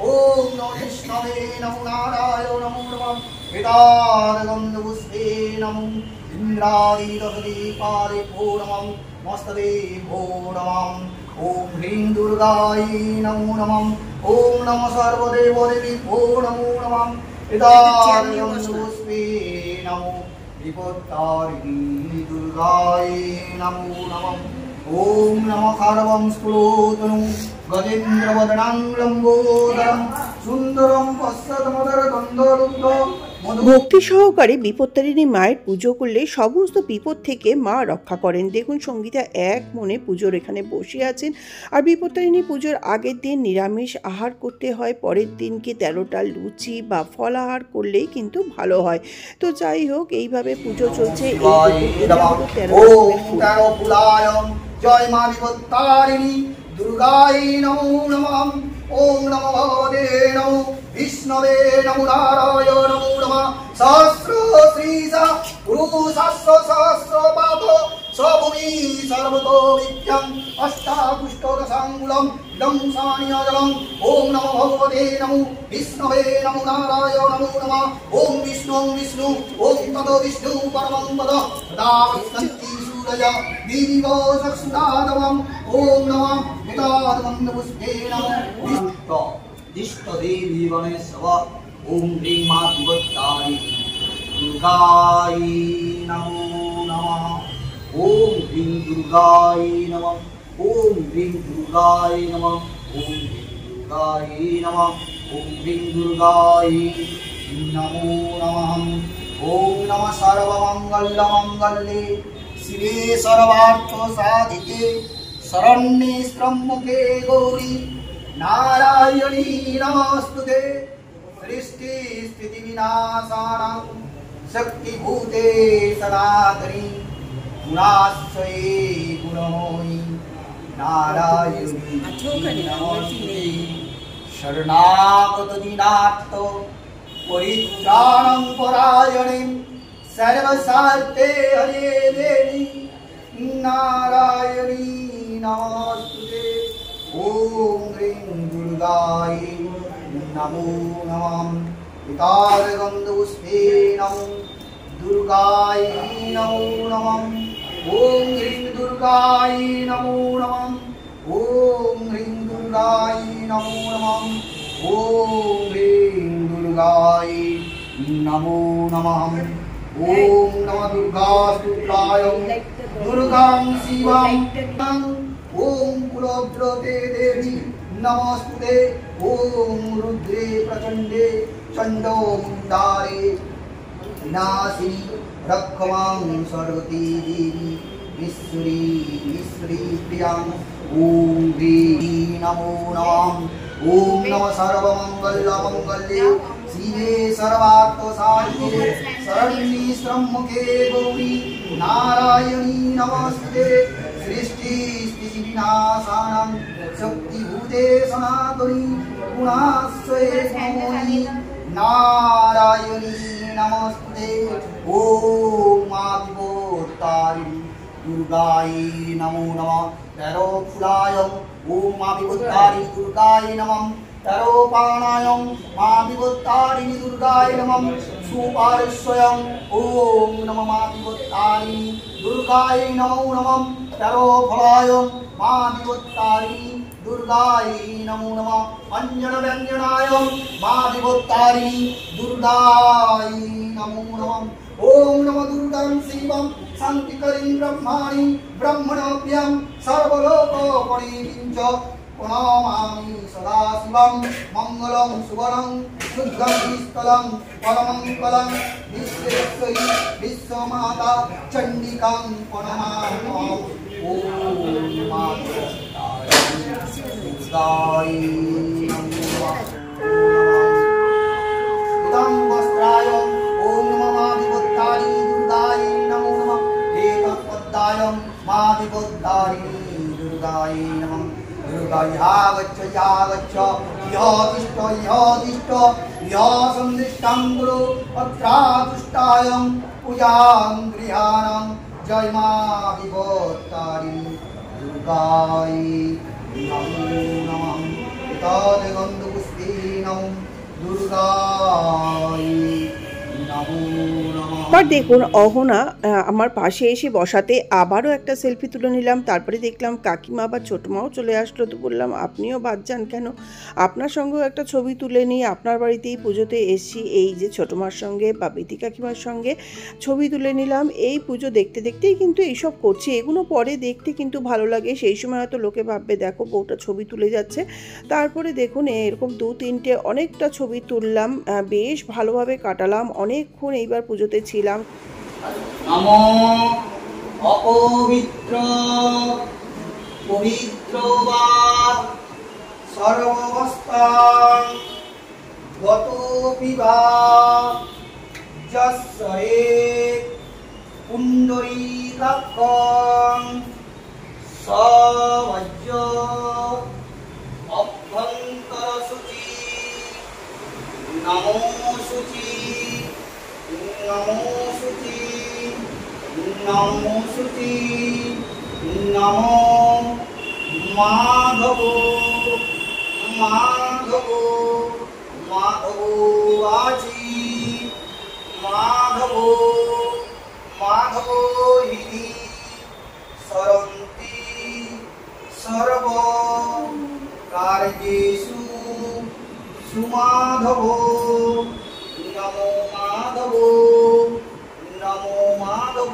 ओम नमो विष्णवे नमो नारायण नमो नमः हितादगंधपुष्पे नमो इंद्रादिदीपारे नमः मस्तदे नमः ओम ह्रीं दुर्गाय नमो नमः ओम नमः सर्वदेवदेवी नमो नमः हितादगंधपुष्पे नमो विपत्तारिणी दुर्गाय नमो नमः ओम नमः खड्गं स्फुरोतनु गजेन्द्रवदनं लम्बोदरं सुन्दरं पश्यतमदरगन्धरुद्ध। ভক্তি সহকারে বিপত্তারিণী মায়ের পুজো করলে সমস্ত বিপদ থেকে মা রক্ষা করেন। দেখুন সঙ্গীতা এক মনে পুজোর এখানে বসে আছেন। আর বিপত্তারিণী পুজোর আগের দিন নিরামিষ আহার করতে হয়, পরের দিনকে 13টা লুচি বা ফলাহার করলেই কিন্তু ভালো হয়। তো যাই হোক এইভাবে পুজো চলছে। এই জয় মা বিপত্তারিণী দুর্গায় নমো নমঃ। ওম নমো ভগবতে নমো বিষ্ণবে নমো নারায়ণ নমো নমঃ। সহস্র শ্রীসা গুরু সহস্র সহস্র পাদ সভূমি সর্বতো বিদ্যং অষ্টাদশাঙ্গুলম ইদং সানিয়াজলম। ওম নমো ভগবতে নমো বিষ্ণবে নমো নারায়ণ নমো নমঃ। ওম বিষ্ণু বিষ্ণু ওম তদ বিষ্ণু পরমং পদ দাবস্তি সূরজ দিবো সক্ষাদমম। ওম নমঃ বিতাদমন্দপুষ্পে নমো বিষ্ণ দিষ্ট দেবী গণেশব। ওম হ্রীং মা বিপত্তারিণী দুর্গায় নমো নমঃ। ওম হ্রীং দুর্গায় নমঃ। ওম হ্রীং দুর্গায় নমঃ। ওম হ্রীং দুর্গায় নমঃ। ওম হ্রীং দুর্গায় নমো নমঃ। ওম নমঃ সর্বমঙ্গলমঙ্গলে শিবে সর্বার্থ সাধিকে শরণ্যে ত্র্যম্বকে গৌরী নারায়ণী নমস্তুতে। সৃষ্টি স্থিতি বিনাশানাং শক্তিভূতে সনাতনী গুণাশ্রয়ে গুণময়ী নারায়ণী নমস্তুতে। শরণাগত দীনার্থ পরিত্রাণং পরায়ণে সর্বস্বার্থে হরে দেবী নারায়ণী নমস্তুতে। ওম হ্রীং দুর্গায় নমো নমঃ। পিতারগন্ধপুষ্পে নমো দুর্গায় নমো নমঃ। ওম হ্রীং দুর্গায় নমো নমঃ। ওম হ্রীং দুর্গায় নমো নমঃ। ওম হ্রীং দুর্গায় নমো নমঃ। ওম নমঃ দুর্গাস্তুত্রায় দুর্গাং শিবাং। ওম কুলদ্রতে দেবী নমস্তুতে। ওম রুদ্রে প্রচণ্ডে চণ্ডো মুণ্ডারে বিনাশিনী রক্ষমাং সরস্বতী দেবী বিশ্বরী বিশ্বরী প্রিয়াং। ওম দেবী নমো নমঃ। ওম নমঃ সর্বমঙ্গলমঙ্গলে শিবে সর্বার্থ সাধিকে শরণ্যে ত্র্যম্বকে গৌরী নারায়ণী নমস্তুতে। সৃষ্টি স্থিতি বিনাশানাং শক্তিভূতে সনাতনী গুণাশ্রয়ে গুণময়ী নারায়ণী নমস্তুতে। ওম মা বিপত্তারিণী দুর্গায় নমো নমঃ। তেরো ফুলায়ং ওম মা বিপত্তারিণী দুর্গায় নমঃ। তেরো পাণায়ং মা বিপত্তারিণী দুর্গায় নমঃ। সুপার্শ্বয়ং ওম নমঃ মা বিপত্তারিণী দুর্গায় নমো নমঃ। তেরো ফলায়ং মা বিপত্তারিণী দুর্গায় নমো নমঃ। অঞ্জন ব্যঞ্জনায়ং মা বিপত্তারিণী দুর্গায় নমো নমঃ। ওম নমঃ দুর্গাং শিবং শান্তিকরীং ব্রহ্মাণি ব্রহ্মণোऽপ্যং সর্বলোকপরিবিঞ্চ প্রণমামি সদা শিবং। মঙ্গলং সুবরং শুদ্ধং নিষ্কলং পরমঙ্গলং বিশ্বেশ্বরী বিশ্বমাতা চণ্ডিকাং প্রণমামি। ওম মা দুর্গায় নমঃ। ইদং বস্ত্রায়ং ওম নমঃ মা বিপত্তারিণী দুর্গায় নমো নমঃ। এতৎপদ্মায়ং মা বিপত্তারিণী দুর্গায় নমঃ। দুর্গা ইয়াগচ্ছ ইয়াগচ্ছ ইহতিষ্ঠ ইহতিষ্ঠ ইহ সন্দিষ্টাং গুরু অত্রাতুষ্টায়ং পূজাং গৃহাণং। জয় মা বিপত্তারিণী দুর্গায় নমো নমঃ। পিতাদেগন্ধপুষ্পে নমো দুর্গায় নমো নমঃ। এবার দেখুন অহনা আমার পাশে এসে বসাতে আবারও একটা সেলফি তুলে নিলাম। তারপরে দেখলাম কাকিমা বা ছোটো মাও চলে আসলো, তো বললাম আপনিও বাদ যান কেন, আপনার সঙ্গেও একটা ছবি তুলে নিই। আপনার বাড়িতেই পুজোতে এসছি, এই যে ছোটো মার সঙ্গে বা বেতি কাকিমার সঙ্গে ছবি তুলে নিলাম। এই পুজো দেখতে দেখতেই কিন্তু এইসব করছি, এগুলো পরে দেখতে কিন্তু ভালো লাগে। সেই সময় হয়তো লোকে ভাববে দেখো বউটা ছবি তুলে যাচ্ছে। তারপরে দেখুন এরকম দু তিনটে অনেকটা ছবি তুললাম, বেশ ভালোভাবে কাটালাম অনেকক্ষণ। এইবার পুজোতে ছিলাম। নমো অপবিত্র পবিত্র বা সর্বাবস্থাং গতোপি বা যস্যে পুণ্ডরীকাক্ষং সবাজ্য অভ্যন্তর শুচি নমো শুচি নমো শুচি নমো শুচি নমো মাধব মাধব মাধব আজি মাধব মাধব হৃদি সরন্তি সর্ব কার্যেষু সুমাধব নমো মাধব নমো মাধব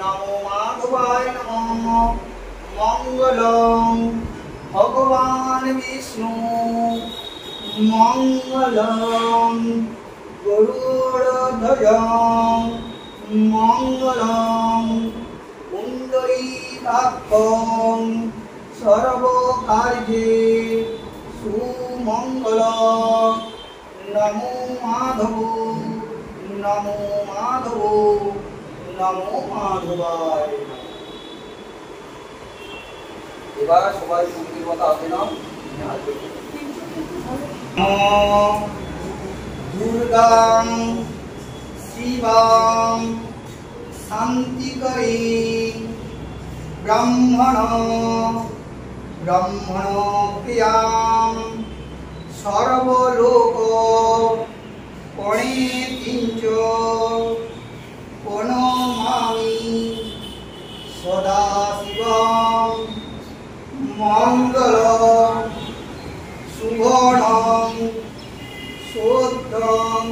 নমো মাধবায় নমঃ মঙ্গলং ভগবান বিষ্ণু মঙ্গলং গরুড়ধ্বজং মঙ্গলং পুণ্ডরীকাক্ষং সর্বকার্যে সুমঙ্গলং নমো মাধব নমো মাধব নমো মাধবায়। এবার সবাই সঙ্গীর কথা আসে না দুর্গাং শিবাং শান্তিকরী ব্রহ্মণ ব্রহ্মণ প্রিয়াং সর্বলোক পণেতিঞ্চ প্রণমামি সদাশিবং মঙ্গল শুভং শুদ্ধং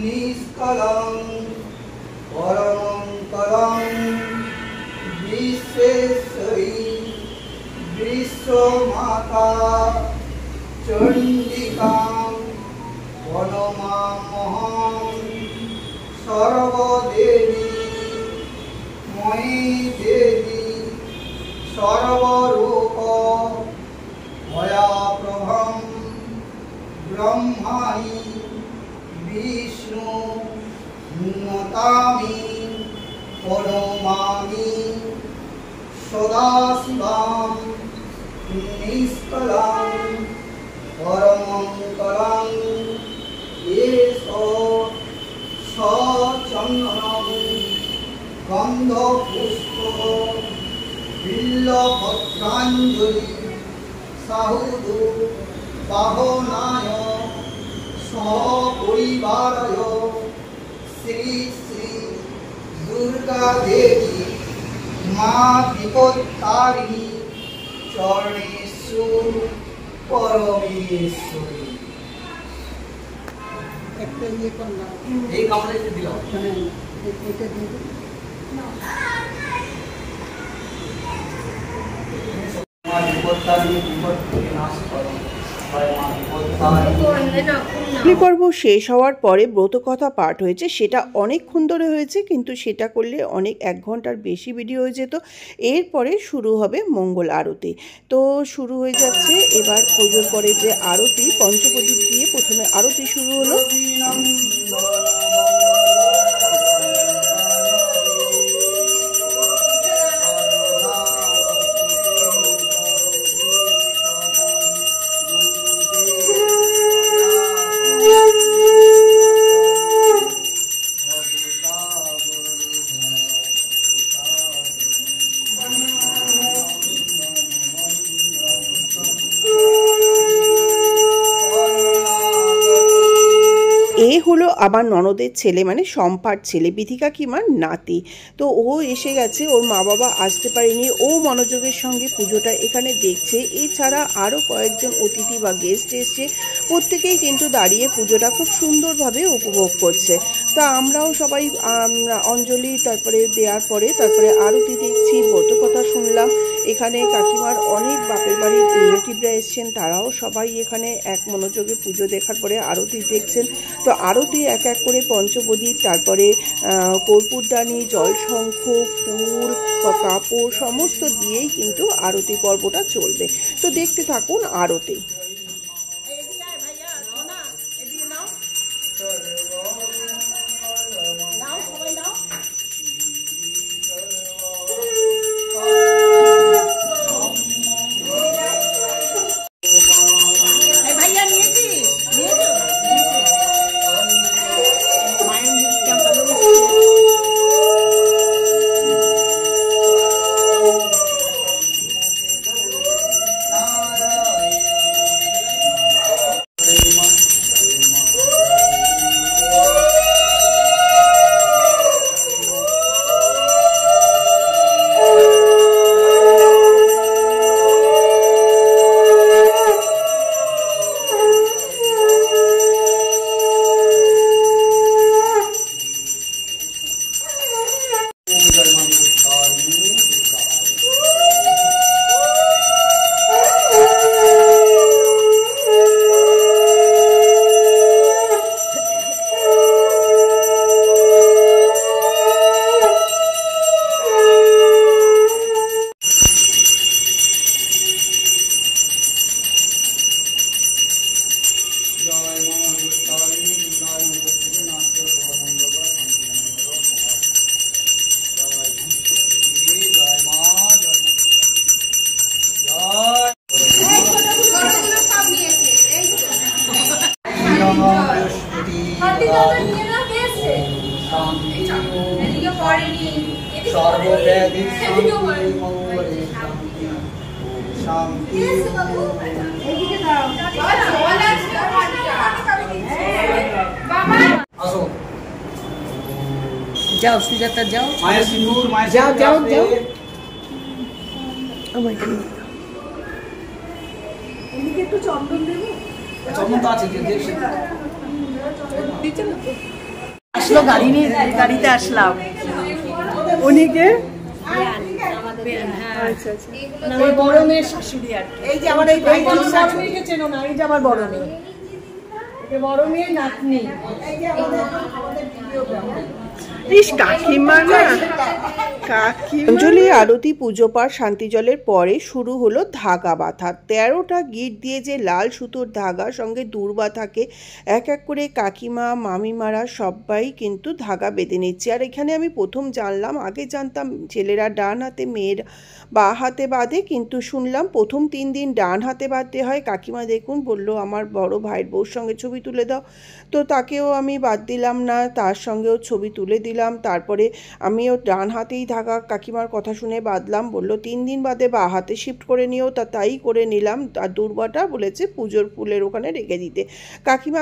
নিষ্কলং পরমঙ্কলং বিশ্বেশ্বরী বিশ্বমাতা চণ্ডিকাং প্রণমামহং সর্বদেবী ময়ী দেবী সর্বরূপ ভয়াপ্রভং ব্রহ্মাণি বিষ্ণু নতামি প্রণমামি সদাশিবং নিষ্কলং পরমঙ্কলং এষ সচন্দনং গন্ধপুষ্প বিল্লপত্রাঞ্জলি সাহুদু বাহনায় সপরিবারায় শ্রী শ্রী দুর্গা দেবী মা বিপত্তারিণী চরণেষু পরমেশ্বরী। একটা ইয়ে করলাম, এই কামড়ে দিলাম এটা দিয়ে মা বিপত্তারিণী বিপদ থেকে নাশ করো। মা বিপত্তারিণী পর্ব শেষ হওয়ার পরে ব্রতকথা পাঠ হয়েছে, সেটা অনেকক্ষণ ধরে হয়েছে, কিন্তু সেটা করলে অনেক 1 ঘন্টার বেশি ভিডিও হয়ে যেত। এরপরে শুরু হবে মঙ্গল আরতি। তো শুরু হয়ে যাচ্ছে এবার পুজোর পরে যে আরতি, পঞ্চপ্রদীপ দিয়ে প্রথমে আরতি শুরু হলো। এ হলো আমার ননদের ছেলে, মানে শম্পার ছেলে, বিথি কাকিমার নাতি। তো ও এসে গেছে, ওর মা বাবা আসতে পারেনি, ও মনোযোগের সঙ্গে পুজোটা এখানে দেখছে। এছাড়া আরও কয়েকজন অতিথি বা গেস্ট এসছে, প্রত্যেকেই কিন্তু দাঁড়িয়ে পুজোটা খুব সুন্দরভাবে উপভোগ করছে। তা আমরাও সবাই অঞ্জলি তারপরে দেওয়ার পরে তারপরে আরতি দেখছি, ব্রতকথা শুনলাম। এখানে কাকিমার অনেক বাপের বাড়ির রিলেটিভরা এসছেন, তারাও সবাই এখানে এক মনোযোগে পুজো দেখার পরে আরতি দেখছেন। তো আরতি এক এক করে পঞ্চপ্রদীপ, তারপরে কর্পূরদানি, জলশঙ্খ, ফুল, কাপড় সমস্ত দিয়েই কিন্তু আরতি পর্বটা চলবে। তো দেখতে থাকুন আরতি। নাও, সবাই নাও। সর্বব্যাধি শান্তি মঙ্গলে শান্তি আসো যাও সুজাতা যাও মায়ের সিঁদুর মায়ের যাও, যাও, যাও। এদিকে একটু চন্দন দেবো। চন্দন তো আছে দেখছি আসলো গাড়ি নিয়ে, গাড়িতে আসলাম। উনিকে ওই বড় মেয়ের শাশুড়ি আর কি। এই যে আমার এই এই বড় মেয়েকে চেনো না, এই যে আমার বড় মেয়ে, এটা বড় মেয়ে নাতনি। ইস কাকিমা না অঞ্জলি আরতি পুজো পাঠ শান্তি জলের পরে শুরু হলো ধাগা বাঁধা। 13টা গিট দিয়ে যে লাল সুতোর ধাগা সঙ্গে দূর্বা থাকে, এক এক করে কাকিমা মামিমারা সবাই কিন্তু ধাগা বেঁধে নিচ্ছে। আর এখানে আমি প্রথম জানলাম, আগে জানতাম ছেলেরা ডান হাতে মেয়েরা বা হাতে বাঁধে, কিন্তু শুনলাম প্রথম 3 দিন ডান হাতে বাঁধতে হয়। কাকিমা দেখুন বলল আমার বড় ভাইয়ের বউর সঙ্গে ছবি তুলে দাও, তো তাকেও আমি বাদ দিলাম না, তার সঙ্গেও ছবি তুলে দিলাম। তারপরে আমিও ডান হাতেই ধাগা কাকিমার কথা শুনে বাঁধলাম, বললো 3 দিন বাদে বা হাতে শিফট করে নিও, তাই করে নিলাম। আর দুর্বাটা বলেছে পুজোর ফুলের ওখানে রেখে দিতে।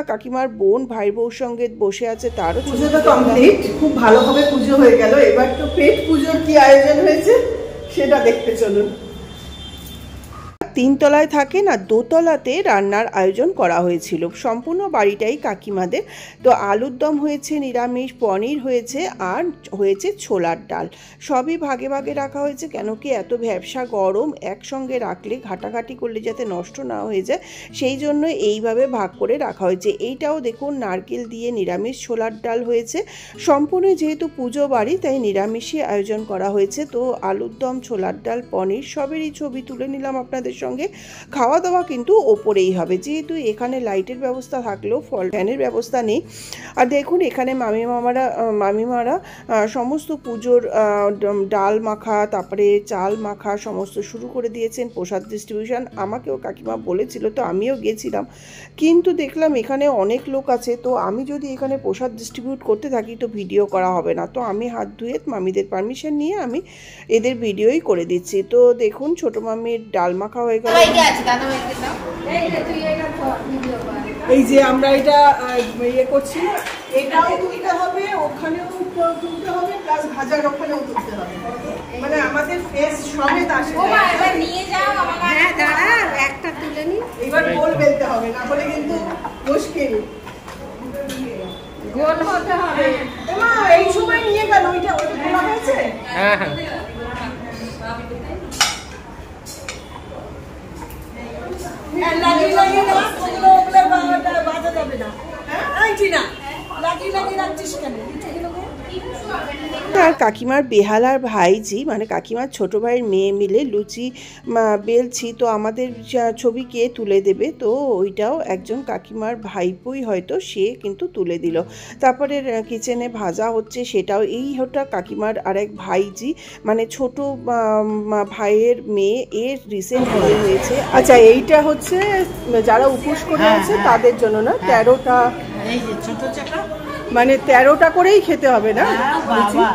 কাকিমার বোন ভাইয়ের বউর সঙ্গে বসে আছে, তারও পুজোটা কমপ্লিট, খুব ভালোভাবে পুজো হয়ে গেল। এবার তো পেট পুজোর কি আয়োজন হয়েছে সেটা দেখতে চলুন। 3 তলায় থাকে না, 2 তলাতে রান্নার আয়োজন করা হয়েছিল সম্পূর্ণ বাড়িটাই কাকিমাদের। তো আলুর দম হয়েছে, নিরামিষ পনির হয়েছে, আর হয়েছে ছোলার ডাল। সবই ভাগে ভাগে রাখা হয়েছে, কেন কি এত ব্যবসা গরম একসঙ্গে রাখলে ঘাটাঘাটি করলে যাতে নষ্ট না হয়ে যায়, সেই জন্য এইভাবে ভাগ করে রাখা হয়েছে। এইটাও দেখুন নারকেল দিয়ে নিরামিষ ছোলার ডাল হয়েছে। সম্পূর্ণ যেহেতু পুজো বাড়ি তাই নিরামিষই আয়োজন করা হয়েছে। তো আলুর দম, ছোলার ডাল, পনির সবেরই ছবি তুলে নিলাম আপনাদের সঙ্গে। খাওয়া দাওয়া কিন্তু ওপরেই হবে, যেহেতু এখানে লাইটের ব্যবস্থা থাকলেও ফ্যানের ব্যবস্থা নেই। আর দেখুন এখানে মামিমারা সমস্ত পুজোর ডাল মাখা, তারপরে চাল মাখা সমস্ত শুরু করে দিয়েছেন। প্রসাদ ডিস্ট্রিবিউশন আমাকেও কাকিমা বলেছিল, তো আমিও গেছিলাম, কিন্তু দেখলাম এখানে অনেক লোক আছে, তো আমি যদি এখানে প্রসাদ ডিস্ট্রিবিউট করতে থাকি তো ভিডিও করা হবে না। তো আমি হাত ধুয়ে মামিদের পারমিশন নিয়ে আমি এদের ভিডিওই করে দিচ্ছি। তো দেখুন ছোট মামির ডাল মাখা হয়ে গেল। এই যে আমরা এটা ইয়ে করছি, এটাও তুলতে হবে, ওখানেও তুলতে হবে, প্লাস ভাজার ওখানেও তুলতে হবে, মানে আমাদের ফেস সমেত আসে। হ্যাঁ দাঁড়া, একটা তুলে নি, এবার গোল বেলতে হবে, না হলে কিন্তু মুশকিল। গোল হতে হবে। মা এই সময় নিয়ে গেল, ওইটা খোলা হয়েছে। হ্যাঁ হ্যাঁ আর কাকিমার বেহালার ভাইজি মানে কাকিমার ছোট ভাইয়ের মেয়ে মিলে লুচি বেলছি, তো আমাদের ছবি কে তুলে দেবে, তো ওইটাও একজন কাকিমার ভাইপোই হয়তো, সে কিন্তু তুলে দিল। তারপরে কিচেনে ভাজা হচ্ছে, সেটাও ওটা কাকিমার আরেক ভাইজি মানে ছোট ভাইয়ের মেয়ে, এর রিসেন্ট বিয়ে হয়েছে। আচ্ছা এইটা হচ্ছে যারা উপোস করে আছে তাদের জন্য না, 13টা, এই যে ছোট চাকা, মানে 13টা করেই খেতে হবে না। বাবা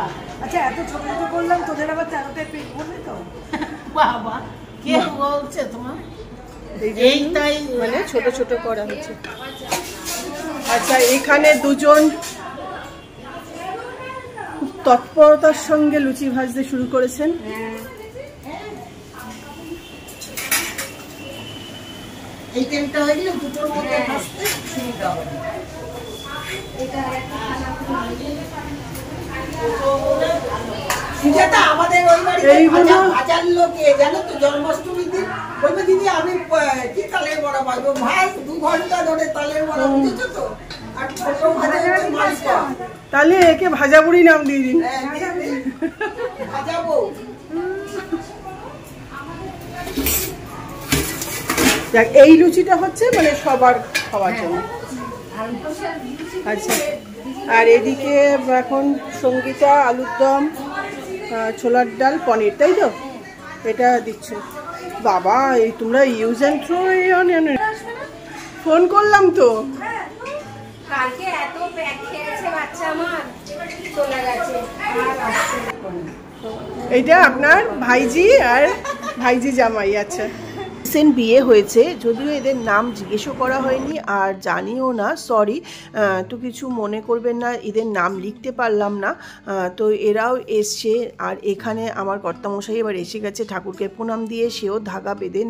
আচ্ছা এত ছোট ছোট করলাম, তোদের আবার 13টায় পেট ভরবে তো? বাবা কে বলছে তোমার? এই তাই মানে ছোট ছোট করা হচ্ছে। আচ্ছা এখানে দুজন তৎপরতার সঙ্গে লুচি ভাজতে শুরু করেছেন। এই তেলটা হয়ে গেলে দুটোর মধ্যে ভাজতে সুবিধা হবে। আমাদের ওই বাড়িতে ভাজার লোকে জানো তো, জন্মাষ্টমীর দিন বলবে দিদি আমি কি তালের বড়া পাইবো, ভাজ 2 ঘন্টা ধরে তালের বড়া, বুঝেছো তো। আর ছোট ভাজা মাছটা, তাহলে একে ভাজা বুড়ি নাম দিয়ে দিন, ভাজাবো। এই লুচিটা হচ্ছে মানে সবার খাওয়ার জন্য। আচ্ছা আর এদিকে এখন সঙ্গীতা আলুর দম, ছোলার ডাল, পনির, তাই তো এটা দিচ্ছ। বাবা এই তোমরা ইউজ অ্যান্ড থ্রো ফোন করলাম তো, কালকে এত প্যাক খেয়েছে বাচ্চা আমার, চলে গেছে আর আসছে। এইটা আপনার ভাইজি আর ভাইজি জামাই। আচ্ছা, রিসেন্ট বিয়ে হয়েছে, যদিও এদের নাম জিজ্ঞেসও করা হয়নি আর জানিও না, সরি, তো কিছু মনে করবেন না, এদের নাম লিখতে পারলাম না। তো এরাও এসছে আর এখানে আমার কর্তামশাই এবার এসে গেছে ঠাকুরকে প্রণাম দিয়ে, সেও ধাগা বেঁধে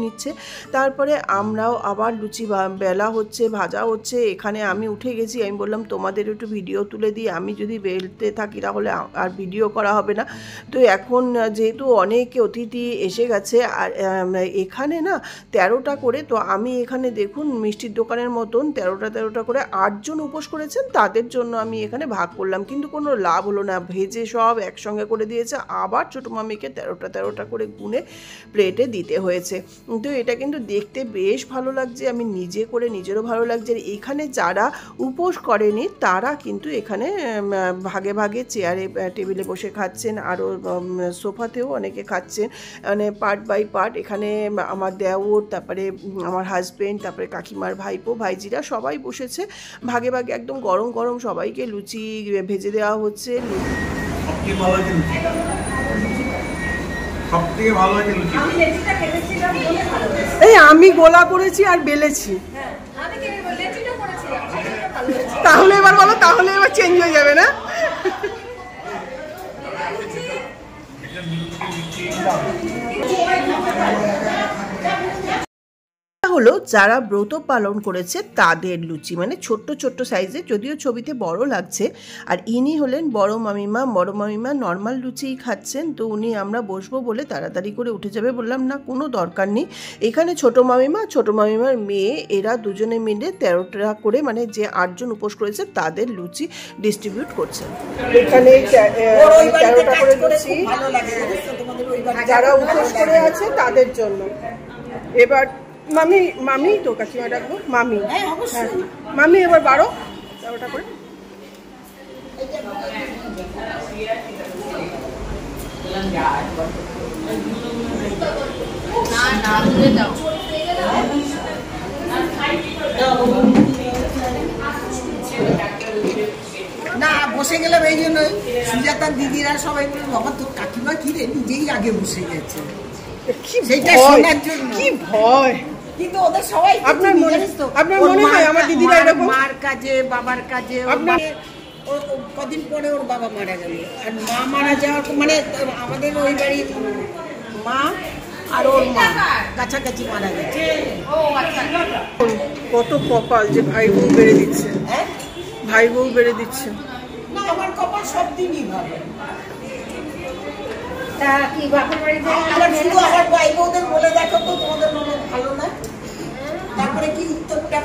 নিচ্ছে। তারপরে আমরাও আবার লুচি বেলা হচ্ছে, ভাজা হচ্ছে। এখানে আমি উঠে গেছি, আমি বললাম তোমাদের একটু ভিডিও তুলে দিই, আমি যদি বেলতে থাকি তাহলে আর ভিডিও করা হবে না। তো এখন যেহেতু অনেক অতিথি এসে গেছে আর এখানে না 13টা করে, তো আমি এখানে দেখুন মিষ্টির দোকানের মতন 13টা করে 8 জন উপোস করেছেন, তাদের জন্য আমি এখানে ভাগ করলাম, কিন্তু কোনো লাভ হলো না, ভেজে সব একসঙ্গে করে দিয়েছে, আবার ছোটো মামিকে 13টা করে গুনে প্লেটে দিতে হয়েছে। তো এটা কিন্তু দেখতে বেশ ভালো লাগছে, আমি নিজে করে নিজেরও ভালো লাগছে। এখানে যারা উপোস করেনি তারা কিন্তু এখানে ভাগে ভাগে চেয়ারে টেবিলে বসে খাচ্ছেন, আরও সোফাতেও অনেকে খাচ্ছেন, মানে পার্ট বাই পার্ট। এখানে আমার দেওর, তারপরে আমার হাজব্যান্ড, তারপরে কাকিমার ভাইপো ভাইজিরা সবাই বসেছে ভাগে ভাগে, একদম গরম গরম সবাইকে লুচি ভেজে দেওয়া হচ্ছে। এই আমি গোলা করেছি আর বেলেছি, তাহলে এবার বলো, তাহলে এবার চেঞ্জ হয়ে যাবে না? হলো যারা ব্রত পালন করেছে তাদের লুচি, মানে ছোট্ট ছোট্ট সাইজের, যদিও ছবিতে বড় লাগছে। আর ইনি হলেন বড় মামিমা। বড় মামিমা নর্মাল লুচিই খাচ্ছেন, তো উনি আমরা বসবো বলে তাড়াতাড়ি করে উঠে যাবে, বললাম না কোনো দরকার নেই। এখানে ছোট মামিমার মেয়ে, এরা দুজনে মিলে 13টা করে, মানে যে 8 জন উপোস করেছে তাদের লুচি ডিস্ট্রিবিউট করছেন। এখানে 13টা করে লুচি যারা উপোস করে আছে তাদের জন্য। এবার মামি তো কাকিমা ডাকবো, মামি, হ্যাঁ মামি এবার 13টা করে। না বসে গেলাম এই জন্যই, সুজাতার দিদিরা সবাই বলে বাবা তোর কাকিমা কি রে, নিজেই আগে বসে গেছে, সেটা শোনার জন্য। কি ভয়! কিন্তু ওদের সবাই আপনার মনে হয় আমার দিদিরা এরকম মার কাজে বাবার কাজে, কদিন পরে ওর বাবা মারা গেল, আর মা মারা যাওয়ার মানে আমাদের ওই বাড়ির মা আর ওর মা কাছাকাছি মারা গেছে। কত কপাল যে ভাই বউ বেড়ে দিচ্ছে, ভাই বউ বেড়ে দিচ্ছে। না আমার কপাল সব দিনই ভালো। আমার ভাই বউদের বলে দেখো তো তোমাদের মনে ভালো না, তারপরে কি উত্তরটা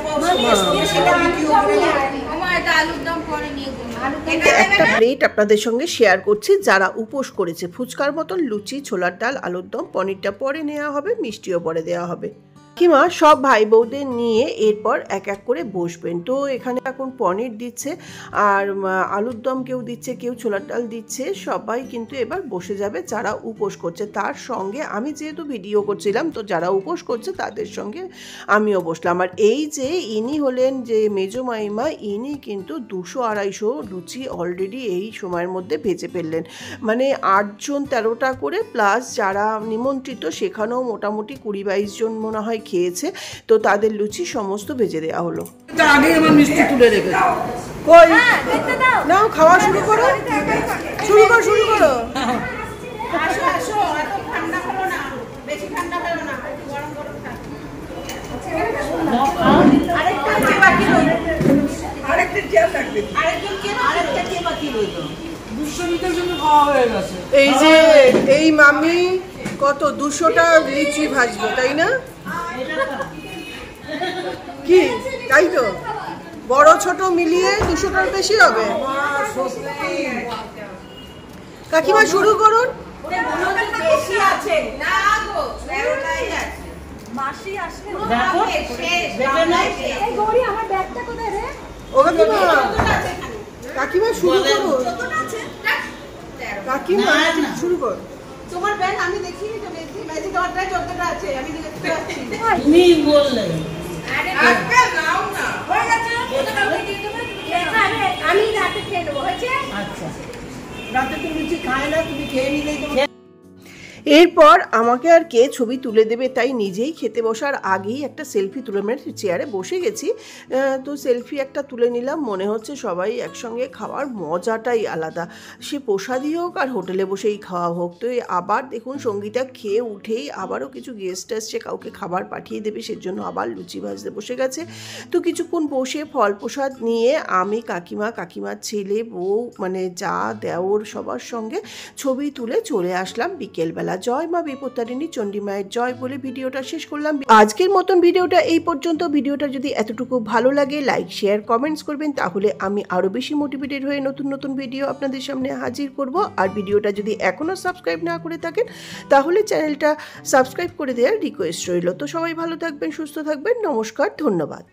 একটা প্লেট আপনাদের সঙ্গে শেয়ার করছি যারা উপোস করেছে। ফুচকার মতন লুচি, ছোলার ডাল, আলুর দম, পনিরটা পরে নেওয়া হবে, মিষ্টিও পরে দেওয়া হবে। কাকিমা সব ভাই বউদের নিয়ে এরপর এক এক করে বসবেন। তো এখানে এখন পনির দিচ্ছে আর আলুর দম কেউ দিচ্ছে, কেউ ছোলার ডাল দিচ্ছে, সবাই কিন্তু এবার বসে যাবে যারা উপোস করছে। তার সঙ্গে আমি যেহেতু ভিডিও করছিলাম, তো যারা উপোস করছে তাদের সঙ্গে আমিও বসলাম। আর এই যে ইনি হলেন যে মেজো মাইমা, ইনি কিন্তু 200-250 লুচি অলরেডি এই সময়ের মধ্যে ভেজে ফেললেন, মানে 8 জন 13টা করে, প্লাস যারা নিমন্ত্রিত সেখানেও মোটামুটি 20-22 জন মনে হয় খেয়েছে। তো তাদের লুচি সমস্ত ভেজে দেওয়া হলো। আগে আমার মিষ্টি তুলে রেখে কই নাও, খাওয়া শুরু করো। আসো আসো, এত ঠান্ডা হলো না, বেশি ঠান্ডা হলো না, গরম গরম এই যে এই মামি কত 200টা লিচি ভাজবো, তাই না? কি তাই তো, বড় ছোট মিলিয়ে 200টার বেশি হবে। কাকিমা শুরু করুন। কাকিমা শুরু করুন, কাকিমা শুরু কর। তোমার ব্যাগ আমি দেখিনি তো, ম্যাজিক অর্ডার যতটা আছে আমি দেখতে পাচ্ছি। তুমি বললে আরে নাও না, হয়ে গেছে, আমি রাতে খেয়ে নেবো, হয়েছে? আচ্ছা রাতে তো লুচি খায় না, তুমি খেয়ে নিলেই তো। এরপর আমাকে আর কে ছবি তুলে দেবে, তাই নিজেই খেতে বসার আগেই একটা সেলফি তুলে চেয়ারে বসে গেছি। তো সেলফি একটা তুলে নিলাম। মনে হচ্ছে সবাই একসঙ্গে খাওয়ার মজাটাই আলাদা, সে প্রসাদই হোক আর হোটেলে বসেই খাওয়া হোক। তো আবার দেখুন সঙ্গীতা খেয়ে উঠেই আবারও কিছু গেস্ট আসছে, কাউকে খাবার পাঠিয়ে দেবে, সেজন্য আবার লুচি ভাজতে বসে গেছে। তো কিছুক্ষণ বসে ফল প্রসাদ নিয়ে আমি কাকিমার ছেলে, বউ, মানে যা দেওর সবার সঙ্গে ছবি তুলে চলে আসলাম বিকেলবেলা। জয় মা বিপত্তারিণী চণ্ডী মায়ের জয় বলে ভিডিওটা শেষ করলাম। আজকের মতন ভিডিওটা এই পর্যন্ত। ভিডিওটা যদি এতটুকু ভালো লাগে লাইক শেয়ার কমেন্টস করবেন, তাহলে আমি আরও বেশি মোটিভেটেড হয়ে নতুন নতুন ভিডিও আপনাদের সামনে হাজির করব। আর ভিডিওটা যদি এখনও সাবস্ক্রাইব না করে থাকেন তাহলে চ্যানেলটা সাবস্ক্রাইব করে দেওয়ার রিকোয়েস্ট রইল। তো সবাই ভালো থাকবেন, সুস্থ থাকবেন, নমস্কার, ধন্যবাদ।